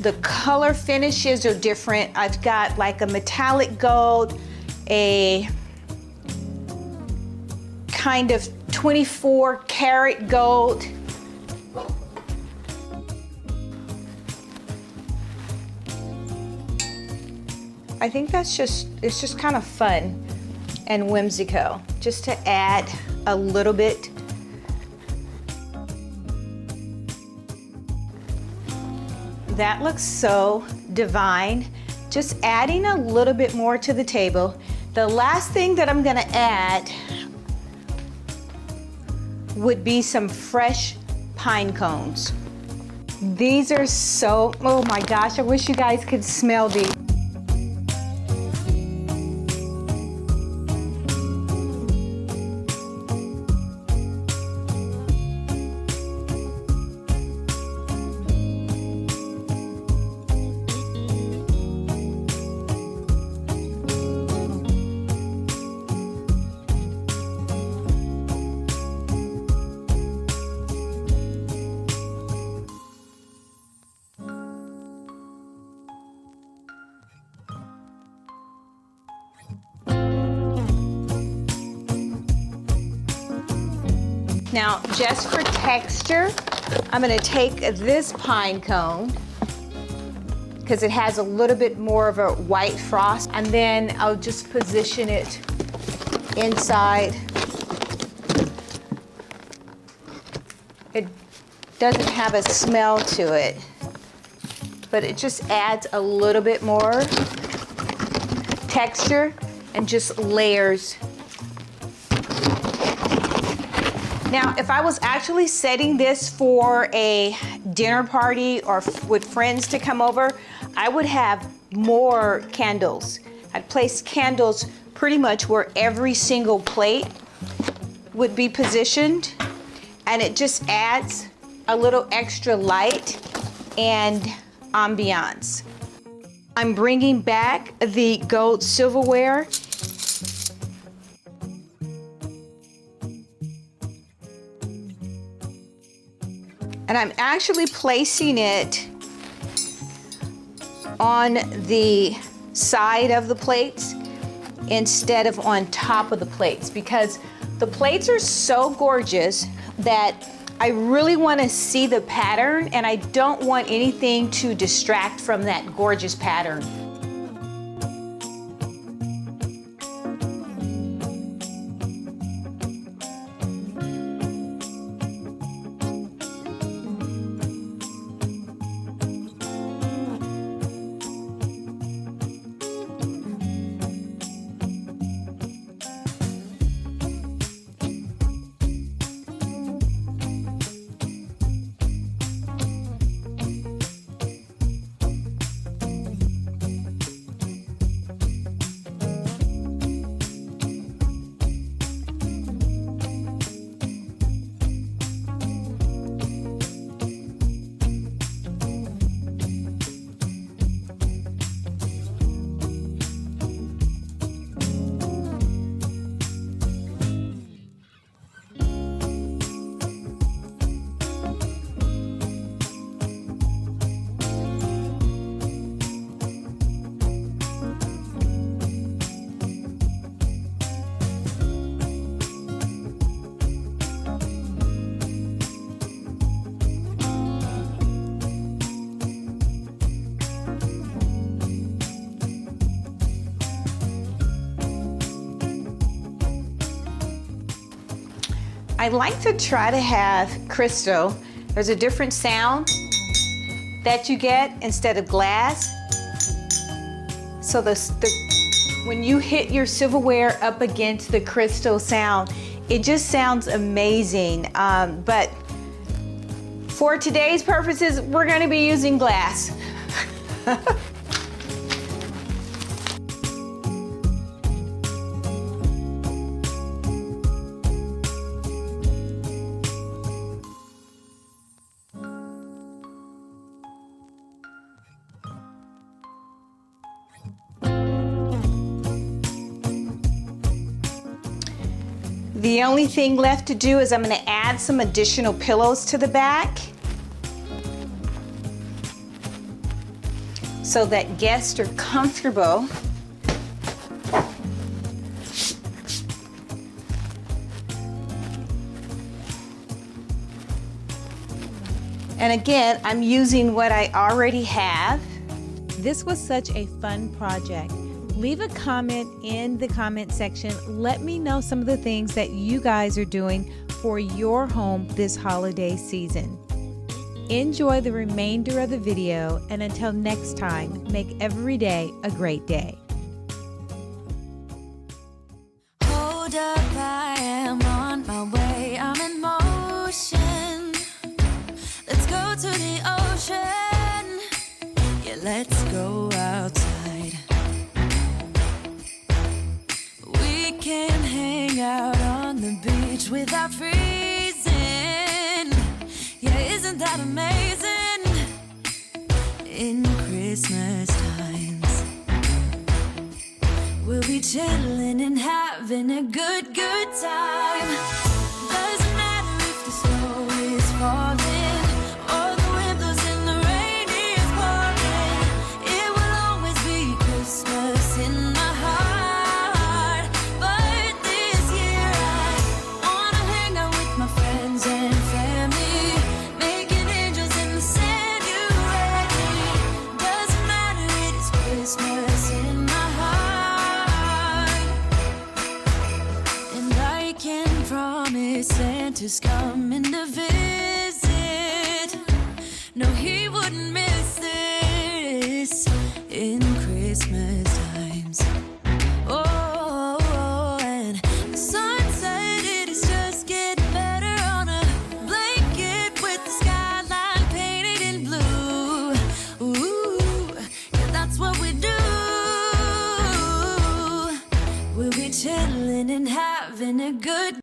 The color finishes are different. I've got like a metallic gold, a kind of 24 karat gold. I think it's just kind of fun and whimsical, just to add a little bit. That looks so divine. Just adding a little bit more to the table. The last thing that I'm gonna add would be some fresh pine cones. These are so, oh my gosh, I wish you guys could smell these. Now, just for texture, I'm gonna take this pine cone because it has a little bit more of a white frost, and then I'll just position it inside. It doesn't have a smell to it, but it just adds a little bit more texture and just layers. Now, if I was actually setting this for a dinner party or with friends to come over, I would have more candles. I'd place candles pretty much where every single plate would be positioned, and it just adds a little extra light and ambiance. I'm bringing back the gold silverware. And I'm actually placing it on the side of the plates instead of on top of the plates, because the plates are so gorgeous that I really want to see the pattern, and I don't want anything to distract from that gorgeous pattern. I like to try to have crystal. There's a different sound that you get instead of glass. So when you hit your silverware up against the crystal sound, it just sounds amazing. But for today's purposes, we're going to be using glass. The only thing left to do is I'm going to add some additional pillows to the back so that guests are comfortable. And again, I'm using what I already have. This was such a fun project. Leave a comment in the comment section. Let me know some of the things that you guys are doing for your home this holiday season. Enjoy the remainder of the video, and until next time, make every day a great day. Hold up, I am on my way, I'm in motion. Let's go to the ocean, yeah, let's go outside. We can hang out on the beach without freezing, yeah, isn't that amazing? In Christmas times, we'll be chilling and having a good time. Doesn't matter if the snow is falling or the wind blows and the rain is pouring. It will always be Christmas in my heart. But this year I wanna hang out with my friends and family, making angels in the sand. You ready? Doesn't matter, it is Christmas in my heart. And I can promise Santa's coming to visit. No, he wouldn't miss this in Christmas times. Oh, and the sun said it is just getting better on a blanket with the skyline painted in blue. Ooh, yeah, that's what we do. We'll be chilling and having a good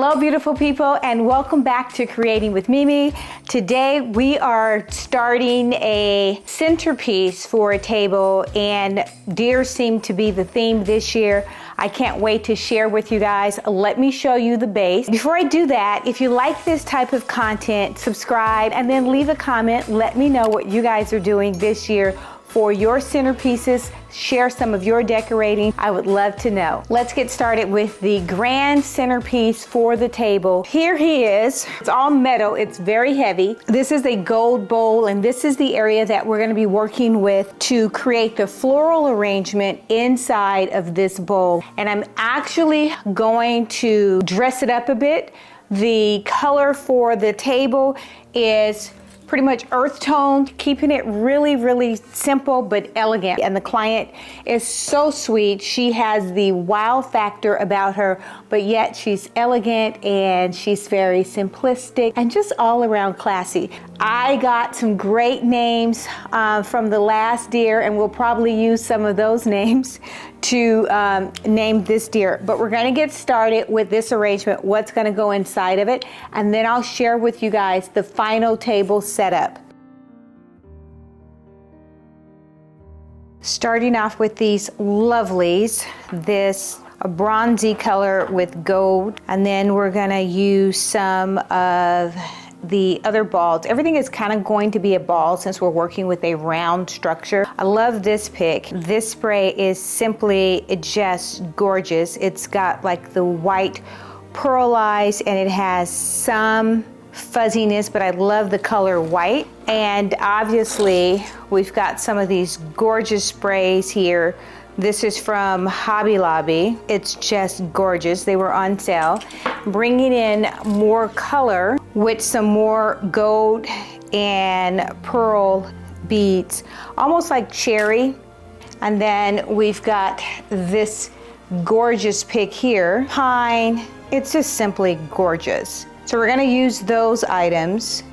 Hello, beautiful people, and welcome back to Creating with Mimi. Today we are starting a centerpiece for a table, and deer seem to be the theme this year. I can't wait to share with you guys. Let me show you the base. Before I do that, if you like this type of content, subscribe and then leave a comment. Let me know what you guys are doing this year for your centerpieces. Share some of your decorating. I would love to know. Let's get started with the grand centerpiece for the table. Here he is. It's all metal. It's very heavy. This is a gold bowl, and this is the area that we're going to be working with to create the floral arrangement inside of this bowl. And I'm actually going to dress it up a bit. The color for the table is pretty much earth toned, keeping it really, really simple but elegant. And the client is so sweet. She has the wow factor about her, but yet she's elegant and she's very simplistic and just all around classy. I got some great names from the last deer, and we'll probably use some of those names to name this deer. But we're gonna get started with this arrangement, what's gonna go inside of it, and then I'll share with you guys the final table setup. Starting off with these lovelies, this a bronzy color with gold, and then we're gonna use some of the other balls. Everything is kind of going to be a ball since we're working with a round structure. I love this pick. This spray is simply just gorgeous. It's got like the white pearlized, and it has some fuzziness, but I love the color white. And obviously we've got some of these gorgeous sprays here. This is from Hobby Lobby. It's just gorgeous. They were on sale. Bringing in more color with some more gold and pearl beads, almost like cherry. And then we've got this gorgeous pick here, pine. It's just simply gorgeous. So we're gonna use those items.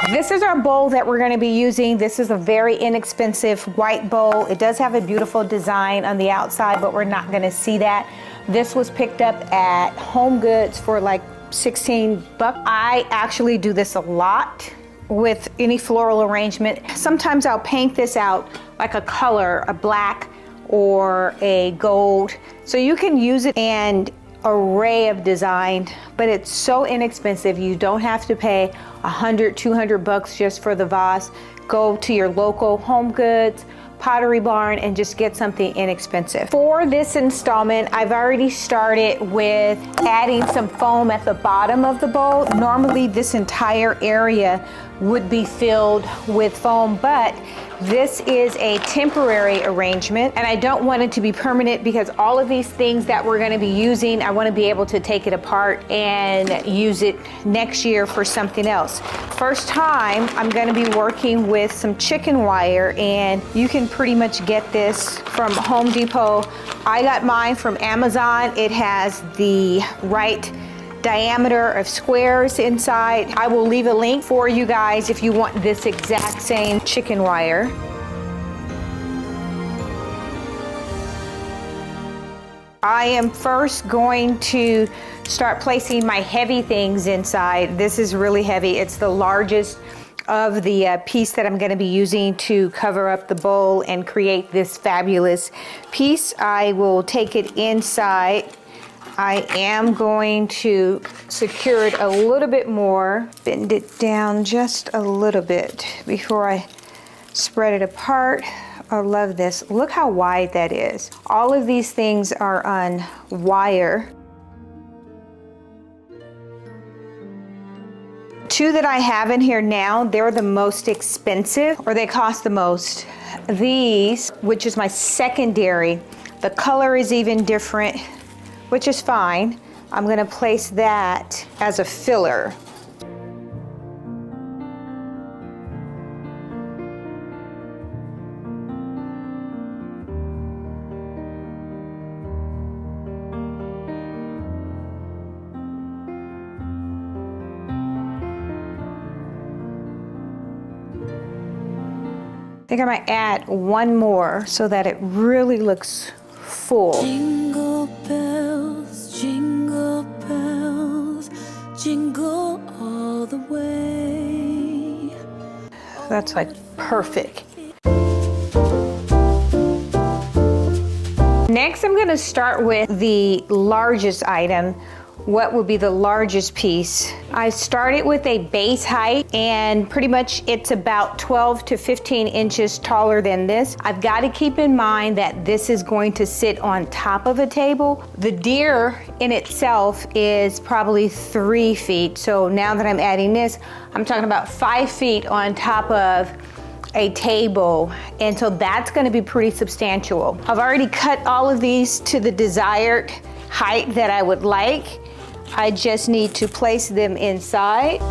This is our bowl that we're going to be using. This is a very inexpensive white bowl. It does have a beautiful design on the outside, but we're not going to see that. This was picked up at Home Goods for like 16 bucks. I actually do this a lot with any floral arrangement. Sometimes I'll paint this out like a color, a black or a gold. So you can use it and array of design, but it's so inexpensive. You don't have to pay 100, 200 bucks just for the vase. Go to your local Home Goods, Pottery Barn, and just get something inexpensive. For this installment, I've already started with adding some foam at the bottom of the bowl. Normally this entire area would be filled with foam, but this is a temporary arrangement, and I don't want it to be permanent because all of these things that we're going to be using, I want to be able to take it apart and use it next year for something else. First time, I'm going to be working with some chicken wire, and you can pretty much get this from Home Depot. I got mine from Amazon. It has the right diameter of squares inside. I will leave a link for you guys if you want this exact same chicken wire. I am first going to start placing my heavy things inside. This is really heavy. It's the largest of the piece that I'm going to be using to cover up the bowl and create this fabulous piece. I will take it inside. I am going to secure it a little bit more, bend it down just a little bit before I spread it apart. I love this. Look how wide that is. All of these things are on wire. Two that I have in here now, they're the most expensive, or they cost the most. These, which is my secondary, the color is even different, which is fine. I'm gonna place that as a filler. I think I might add one more so that it really looks full. Jingle that's like perfect. Next, I'm gonna start with the largest item. What would be the largest piece? I started with a base height, and pretty much it's about 12 to 15 inches taller than this. I've got to keep in mind that this is going to sit on top of a table. The deer in itself is probably 3 feet. So now that I'm adding this, I'm talking about 5 feet on top of a table, and so that's going to be pretty substantial. I've already cut all of these to the desired height that I would like. I just need to place them inside.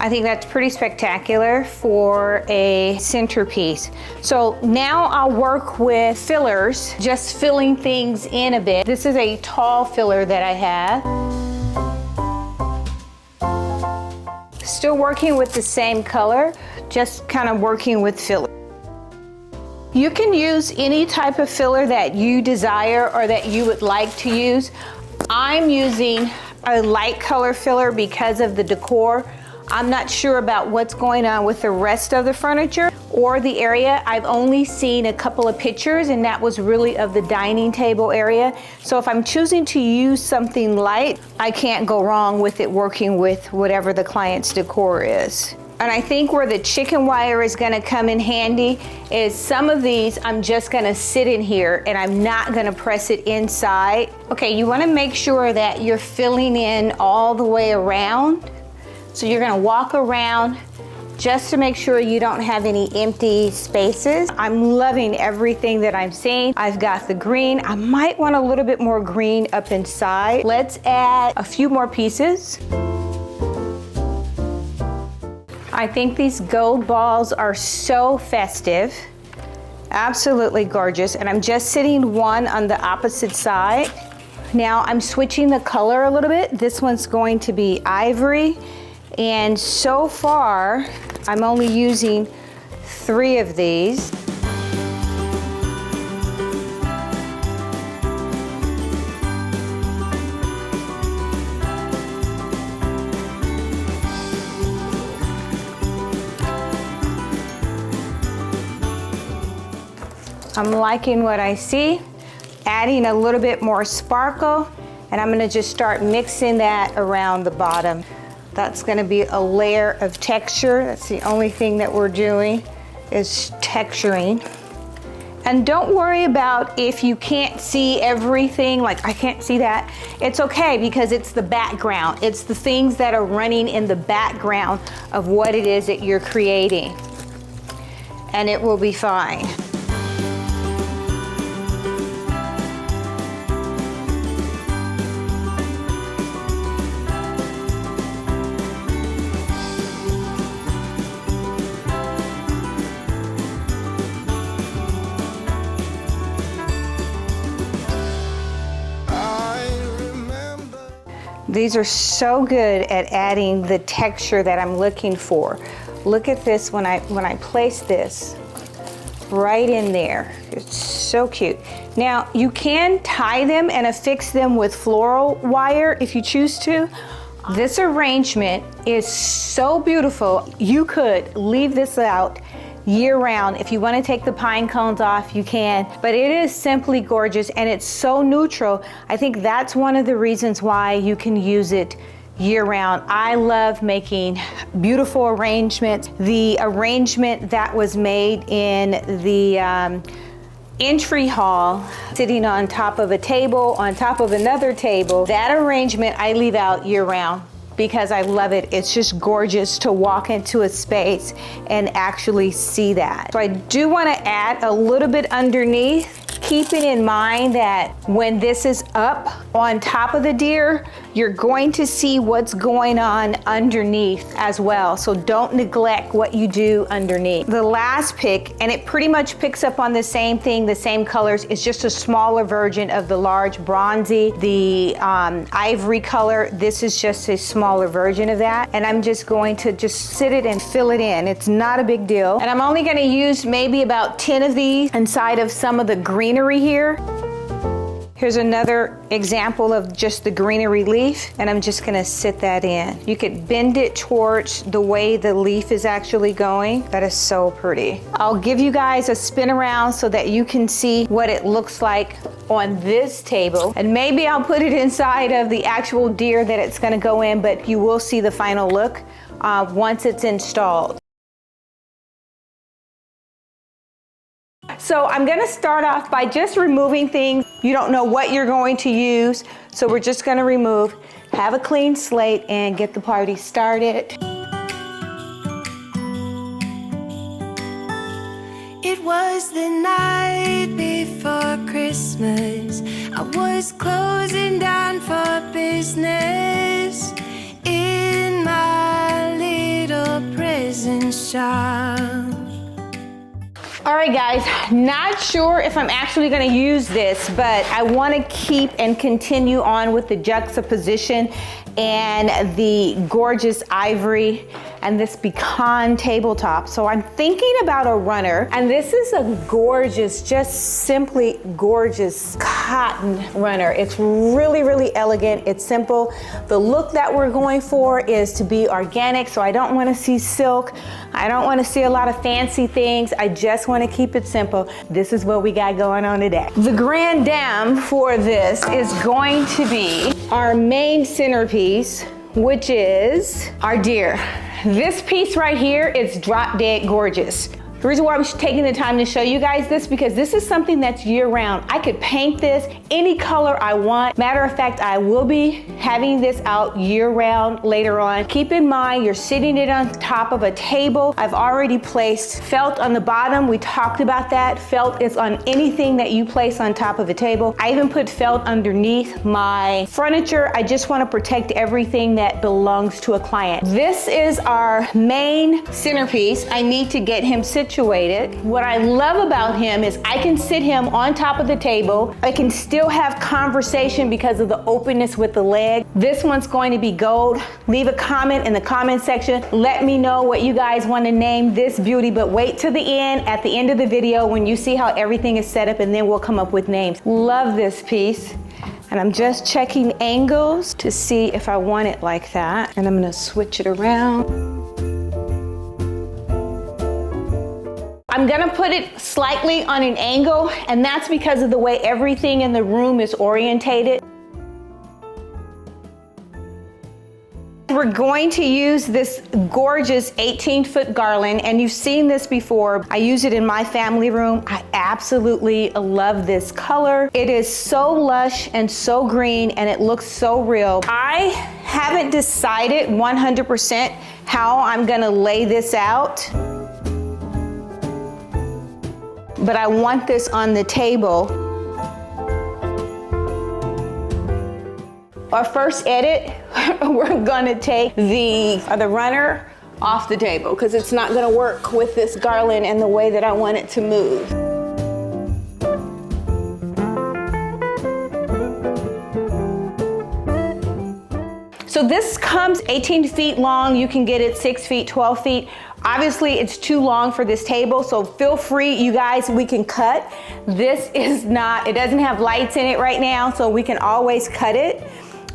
I think that's pretty spectacular for a centerpiece. So now I'll work with fillers, just filling things in a bit. This is a tall filler that I have. Still working with the same color, just kind of working with filler. You can use any type of filler that you desire or that you would like to use. I'm using a light color filler because of the decor. I'm not sure about what's going on with the rest of the furniture or the area. I've only seen a couple of pictures, and that was really of the dining table area. So if I'm choosing to use something light, I can't go wrong with it working with whatever the client's decor is. And I think where the chicken wire is gonna come in handy is some of these I'm just gonna sit in here and I'm not gonna press it inside. Okay, you wanna make sure that you're filling in all the way around. So you're gonna walk around just to make sure you don't have any empty spaces. I'm loving everything that I'm seeing. I've got the green. I might want a little bit more green up inside. Let's add a few more pieces. I think these gold balls are so festive. Absolutely gorgeous. And I'm just sitting one on the opposite side. Now I'm switching the color a little bit. This one's going to be ivory. And so far, I'm only using 3 of these. I'm liking what I see, adding a little bit more sparkle, and I'm gonna just start mixing that around the bottom. That's gonna be a layer of texture. That's the only thing that we're doing is texturing. And don't worry about if you can't see everything, like I can't see that. It's okay because it's the background. It's the things that are running in the background of what it is that you're creating. And it will be fine. These are so good at adding the texture that I'm looking for. Look at this when I place this right in there. It's so cute. Now you can tie them and affix them with floral wire if you choose to. This arrangement is so beautiful. You could leave this out year-round. If you want to take the pine cones off, you can, but it is simply gorgeous and it's so neutral. I think that's one of the reasons why you can use it year-round. I love making beautiful arrangements. The arrangement that was made in the entry hall, sitting on top of a table, on top of another table, that arrangement I leave out year-round because I love it. It's just gorgeous to walk into a space and actually see that. So I do want to add a little bit underneath, keeping in mind that when this is up, on top of the deer, you're going to see what's going on underneath as well. So don't neglect what you do underneath. The last pick, and it pretty much picks up on the same thing, the same colors. It's just a smaller version of the large bronzy, the ivory color. This is just a smaller version of that. And I'm just going to just sit it and fill it in. It's not a big deal. And I'm only gonna use maybe about 10 of these inside of some of the greenery here. Here's another example of just the greenery leaf, and I'm just gonna sit that in. You could bend it towards the way the leaf is actually going. That is so pretty. I'll give you guys a spin around so that you can see what it looks like on this table, and maybe I'll put it inside of the actual deer that it's gonna go in, but you will see the final look once it's installed. So I'm gonna start off by just removing things. You don't know what you're going to use, so we're just gonna remove, have a clean slate, and get the party started. It was the night before Christmas. I was closing down for business in my little prison shop. All right, guys, not sure if I'm actually gonna use this, but I wanna keep and continue on with the juxtaposition and the gorgeous ivory and this pecan tabletop. So I'm thinking about a runner, and this is a gorgeous, just simply gorgeous cotton runner. It's really, really elegant. It's simple. The look that we're going for is to be organic, so I don't want to see silk. I don't want to see a lot of fancy things. I just want to keep it simple. This is what we got going on today. The grand dame for this is going to be our main centerpiece, which is our deer. This piece right here is drop dead gorgeous. The reason why I'm taking the time to show you guys this, because this is something that's year round. I could paint this any color I want. Matter of fact, I will be having this out year round later on. Keep in mind, you're sitting it on top of a table. I've already placed felt on the bottom. We talked about that. Felt is on anything that you place on top of a table. I even put felt underneath my furniture. I just want to protect everything that belongs to a client. This is our main centerpiece. I need to get him situated. What I love about him is I can sit him on top of the table. I can still have conversation because of the openness with the leg. This one's going to be gold. Leave a comment in the comment section. Let me know what you guys want to name this beauty, but wait till the end, at the end of the video, when you see how everything is set up, and then we'll come up with names. Love this piece. And I'm just checking angles to see if I want it like that. And I'm gonna switch it around. I'm gonna put it slightly on an angle, and that's because of the way everything in the room is orientated. We're going to use this gorgeous 18-foot garland, and you've seen this before. I use it in my family room. I absolutely love this color. It is so lush and so green, and it looks so real. I haven't decided 100% how I'm gonna lay this out, but I want this on the table. Our first edit, we're gonna take the runner off the table because it's not gonna work with this garland and the way that I want it to move. So this comes 18 feet long. You can get it 6 feet, 12 feet. Obviously, it's too long for this table, so feel free, you guys, we can cut. This is not, it doesn't have lights in it right now, so we can always cut it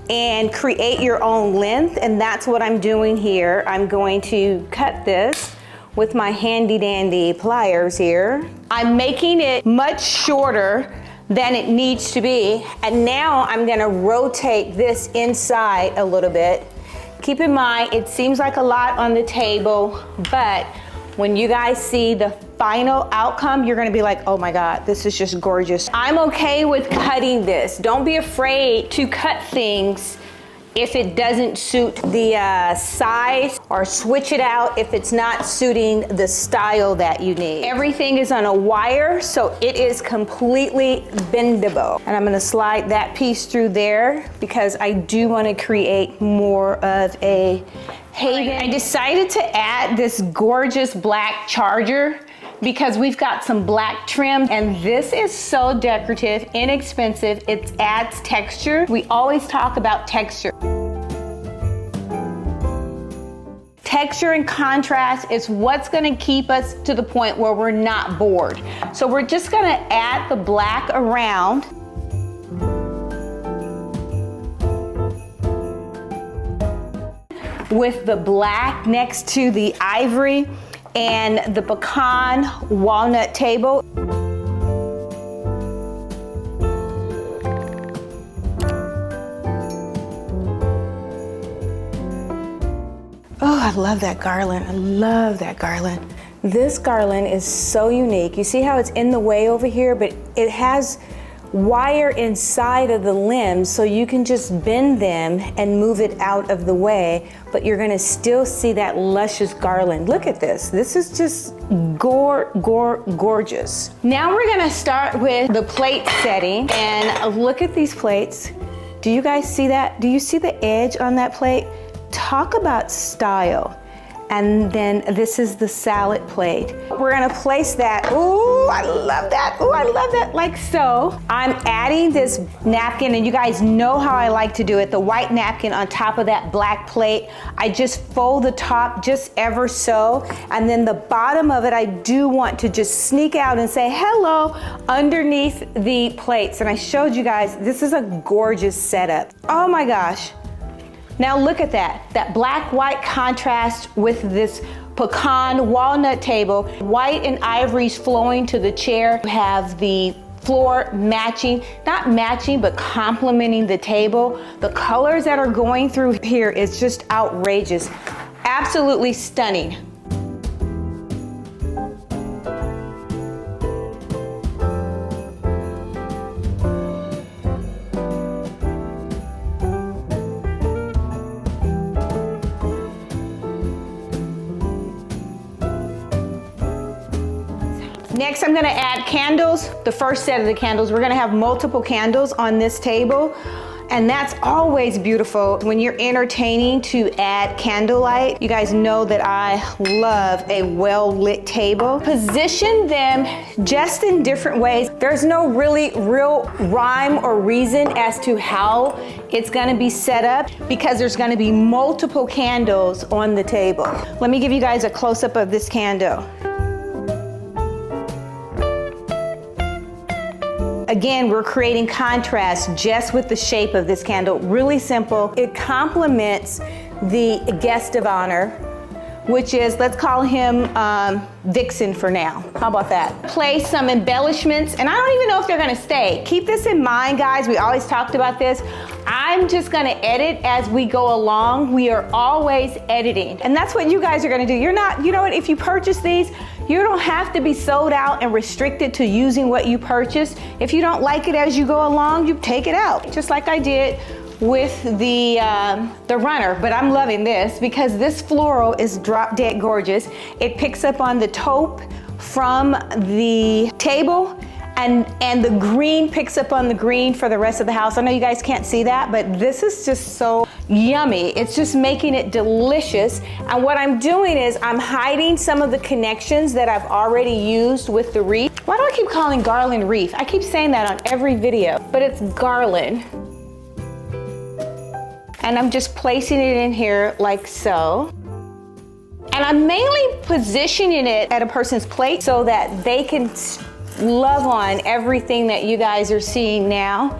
and create your own length, and that's what I'm doing here. I'm going to cut this with my handy dandy pliers here. I'm making it much shorter than it needs to be, and now I'm gonna rotate this inside a little bit. Keep in mind, it seems like a lot on the table, but when you guys see the final outcome, you're gonna be like, oh my God, this is just gorgeous. I'm okay with cutting this. Don't be afraid to cut things if it doesn't suit the size, or switch it out if it's not suiting the style that you need. Everything is on a wire, so it is completely bendable. And I'm gonna slide that piece through there because I do want to create more of a haven. I decided to add this gorgeous black charger because we've got some black trim, and this is so decorative, inexpensive, it adds texture. We always talk about texture. Texture and contrast is what's gonna keep us to the point where we're not bored. So we're just gonna add the black around. With the black next to the ivory and the pecan walnut table. Oh, I love that garland. I love that garland. This garland is so unique. You see how it's in the way over here, but it has wire inside of the limbs, so you can just bend them and move it out of the way, but you're gonna still see that luscious garland. Look at this. This is just gorgeous. Now we're gonna start with the plate setting, and look at these plates. Do you guys see that? Do you see the edge on that plate? Talk about style. And then this is the salad plate. We're gonna place that. Ooh, I love that. Ooh, I love that, like so. I'm adding this napkin, and you guys know how I like to do it. The white napkin on top of that black plate. I just fold the top just ever so. And then the bottom of it, I do want to just sneak out and say hello underneath the plates. And I showed you guys, this is a gorgeous setup. Oh my gosh. Now look at that black-white contrast with this pecan walnut table. White and ivory's flowing to the chair. You have the floor matching, not matching, but complementing the table. The colors that are going through here is just outrageous. Absolutely stunning. Next, I'm gonna add candles. The first set of the candles, we're gonna have multiple candles on this table, and that's always beautiful when you're entertaining to add candlelight. You guys know that I love a well-lit table. Position them just in different ways. There's no real rhyme or reason as to how it's gonna be set up because there's gonna be multiple candles on the table. Let me give you guys a close-up of this candle. Again, we're creating contrast just with the shape of this candle. Really simple. It complements the guest of honor, which is, let's call him Vixen for now. How about that? Place some embellishments, and I don't even know if they're gonna stay. Keep this in mind, guys. We always talked about this. I'm just gonna edit as we go along. We are always editing. And that's what you guys are gonna do. You're not, you know what, if you purchase these, you don't have to be sold out and restricted to using what you purchased. If you don't like it as you go along, you take it out, just like I did with the runner. But I'm loving this because this floral is drop dead gorgeous. It picks up on the taupe from the table, and the green picks up on the green for the rest of the house. I know you guys can't see that, but this is just so yummy. It's just making it delicious. And what I'm doing is I'm hiding some of the connections that I've already used with the wreath. Why do I keep calling garland wreath? I keep saying that on every video, but it's garland. And I'm just placing it in here like so. And I'm mainly positioning it at a person's plate so that they can love on everything that you guys are seeing now.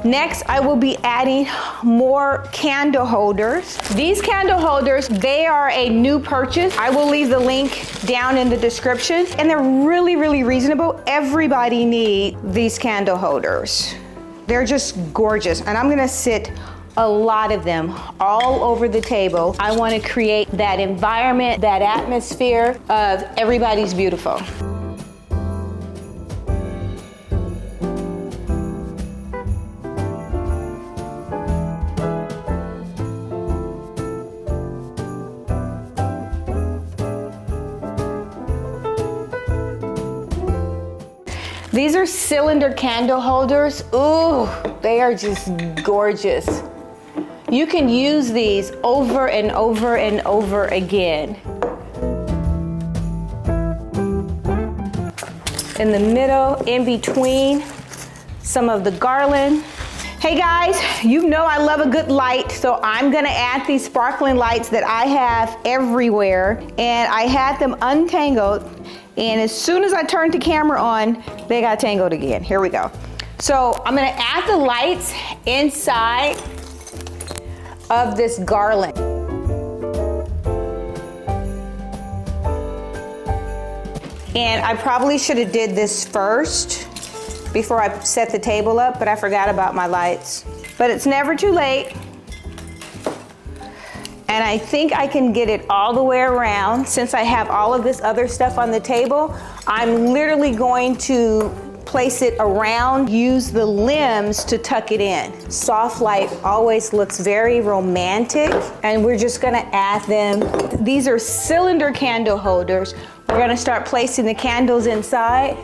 Next, I will be adding more candle holders. These candle holders, they are a new purchase. I will leave the link down in the description, and they're really reasonable. Everybody needs these candle holders. They're just gorgeous, and I'm gonna sit a lot of them all over the table. I want to create that environment, that atmosphere of everybody's beautiful. These are cylinder candle holders. Ooh, they are just gorgeous. You can use these over and over and over again. In the middle, in between some of the garland. Hey guys, you know I love a good light, so I'm gonna add these sparkling lights that I have everywhere, and I had them untangled, and as soon as I turned the camera on, they got tangled again. Here we go. So I'm gonna add the lights inside of this garland. And I probably should have did this first before I set the table up, but I forgot about my lights. But it's never too late. And I think I can get it all the way around. Since I have all of this other stuff on the table, I'm literally going to place it around, use the limbs to tuck it in. Soft light always looks very romantic, and we're just gonna add them. These are cylinder candle holders. We're gonna start placing the candles inside.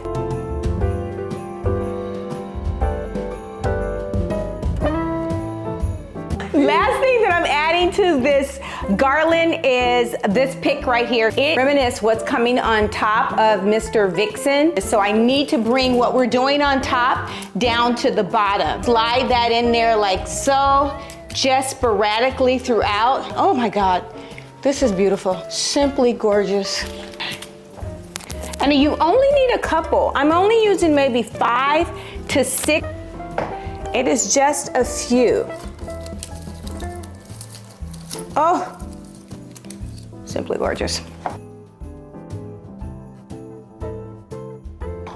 Last thing that I'm adding to this garland is this pick right here. It reminisces what's coming on top of Mr. Vixen. So I need to bring what we're doing on top down to the bottom. Slide that in there like so, just sporadically throughout. Oh my God, this is beautiful. Simply gorgeous. And you only need a couple. I'm only using maybe 5 to 6. It is just a few. Oh, simply gorgeous.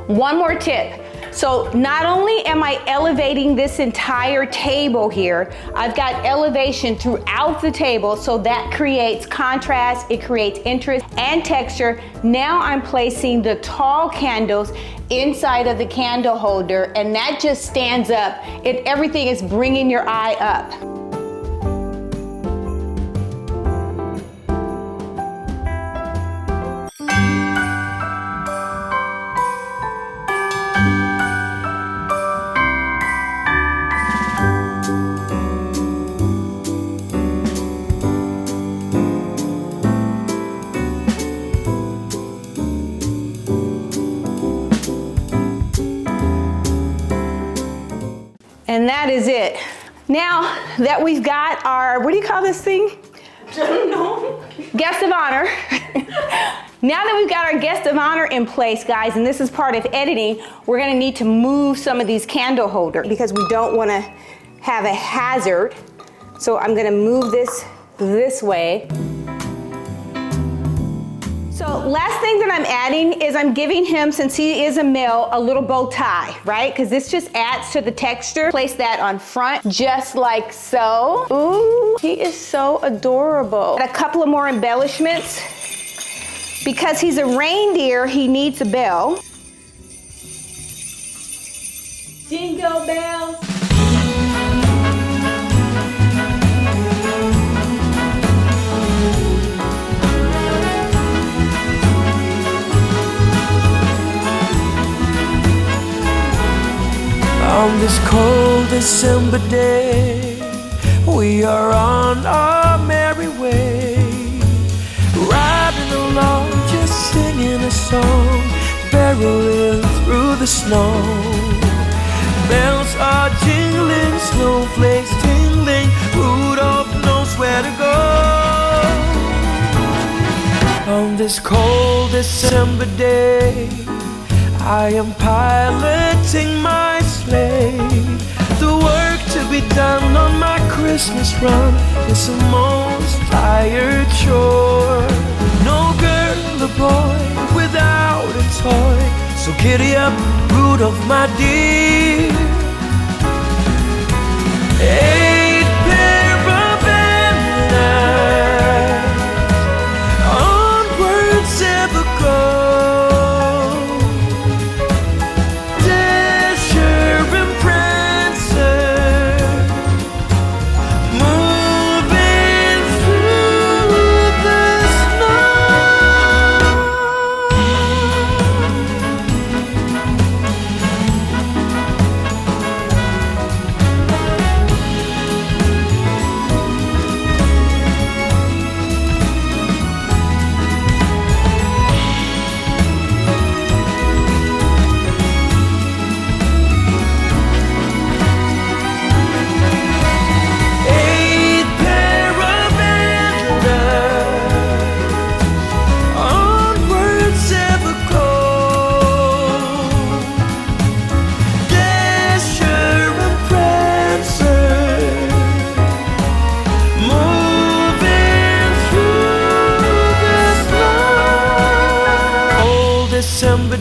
One more tip. So not only am I elevating this entire table here, I've got elevation throughout the table, so that creates contrast, it creates interest and texture. Now I'm placing the tall candles inside of the candle holder, and that just stands up. Everything is bringing your eye up. And that is it. Now that we've got our, what do you call this thing? I don't know. Guest of honor. Now that we've got our guest of honor in place, guys, and this is part of editing, we're gonna need to move some of these candle holders because we don't wanna have a hazard. So I'm gonna move this way. So last thing that I'm adding is I'm giving him, since he is a male, a little bow tie, right? Because this just adds to the texture. Place that on front, just like so. Ooh, he is so adorable. And a couple of more embellishments. Because he's a reindeer, he needs a bell. Jingle bells. On this cold December day, we are on our merry way, riding along, just singing a song, barreling through the snow. Bells are jingling, snowflakes tingling, Rudolph knows where to go. On this cold December day, I am piloting my sleigh. The work to be done on my Christmas run is the most tired chore. No girl or boy without a toy, so giddy up, Rudolph, my dear. 8 pair of antlers, onwards ever go.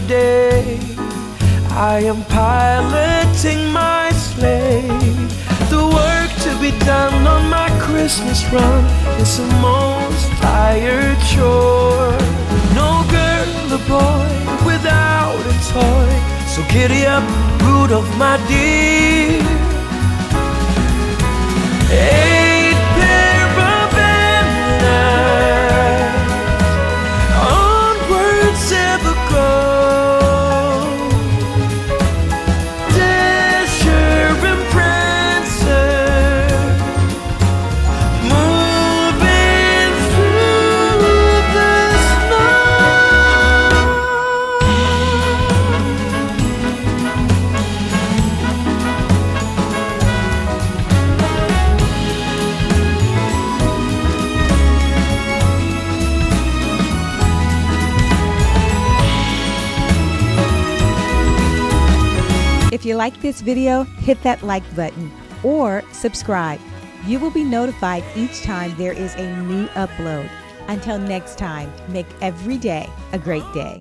today. I am piloting my sleigh. The work to be done on my Christmas run is the most tired chore. No girl or boy without a toy, so giddy up, Rudolph, my dear. 8 pair of antennae, onwards ever go. Dasher and Prancer, moving through the snow. If you like this video, hit that like button or subscribe. You will be notified each time there is a new upload. Until next time, make every day a great day.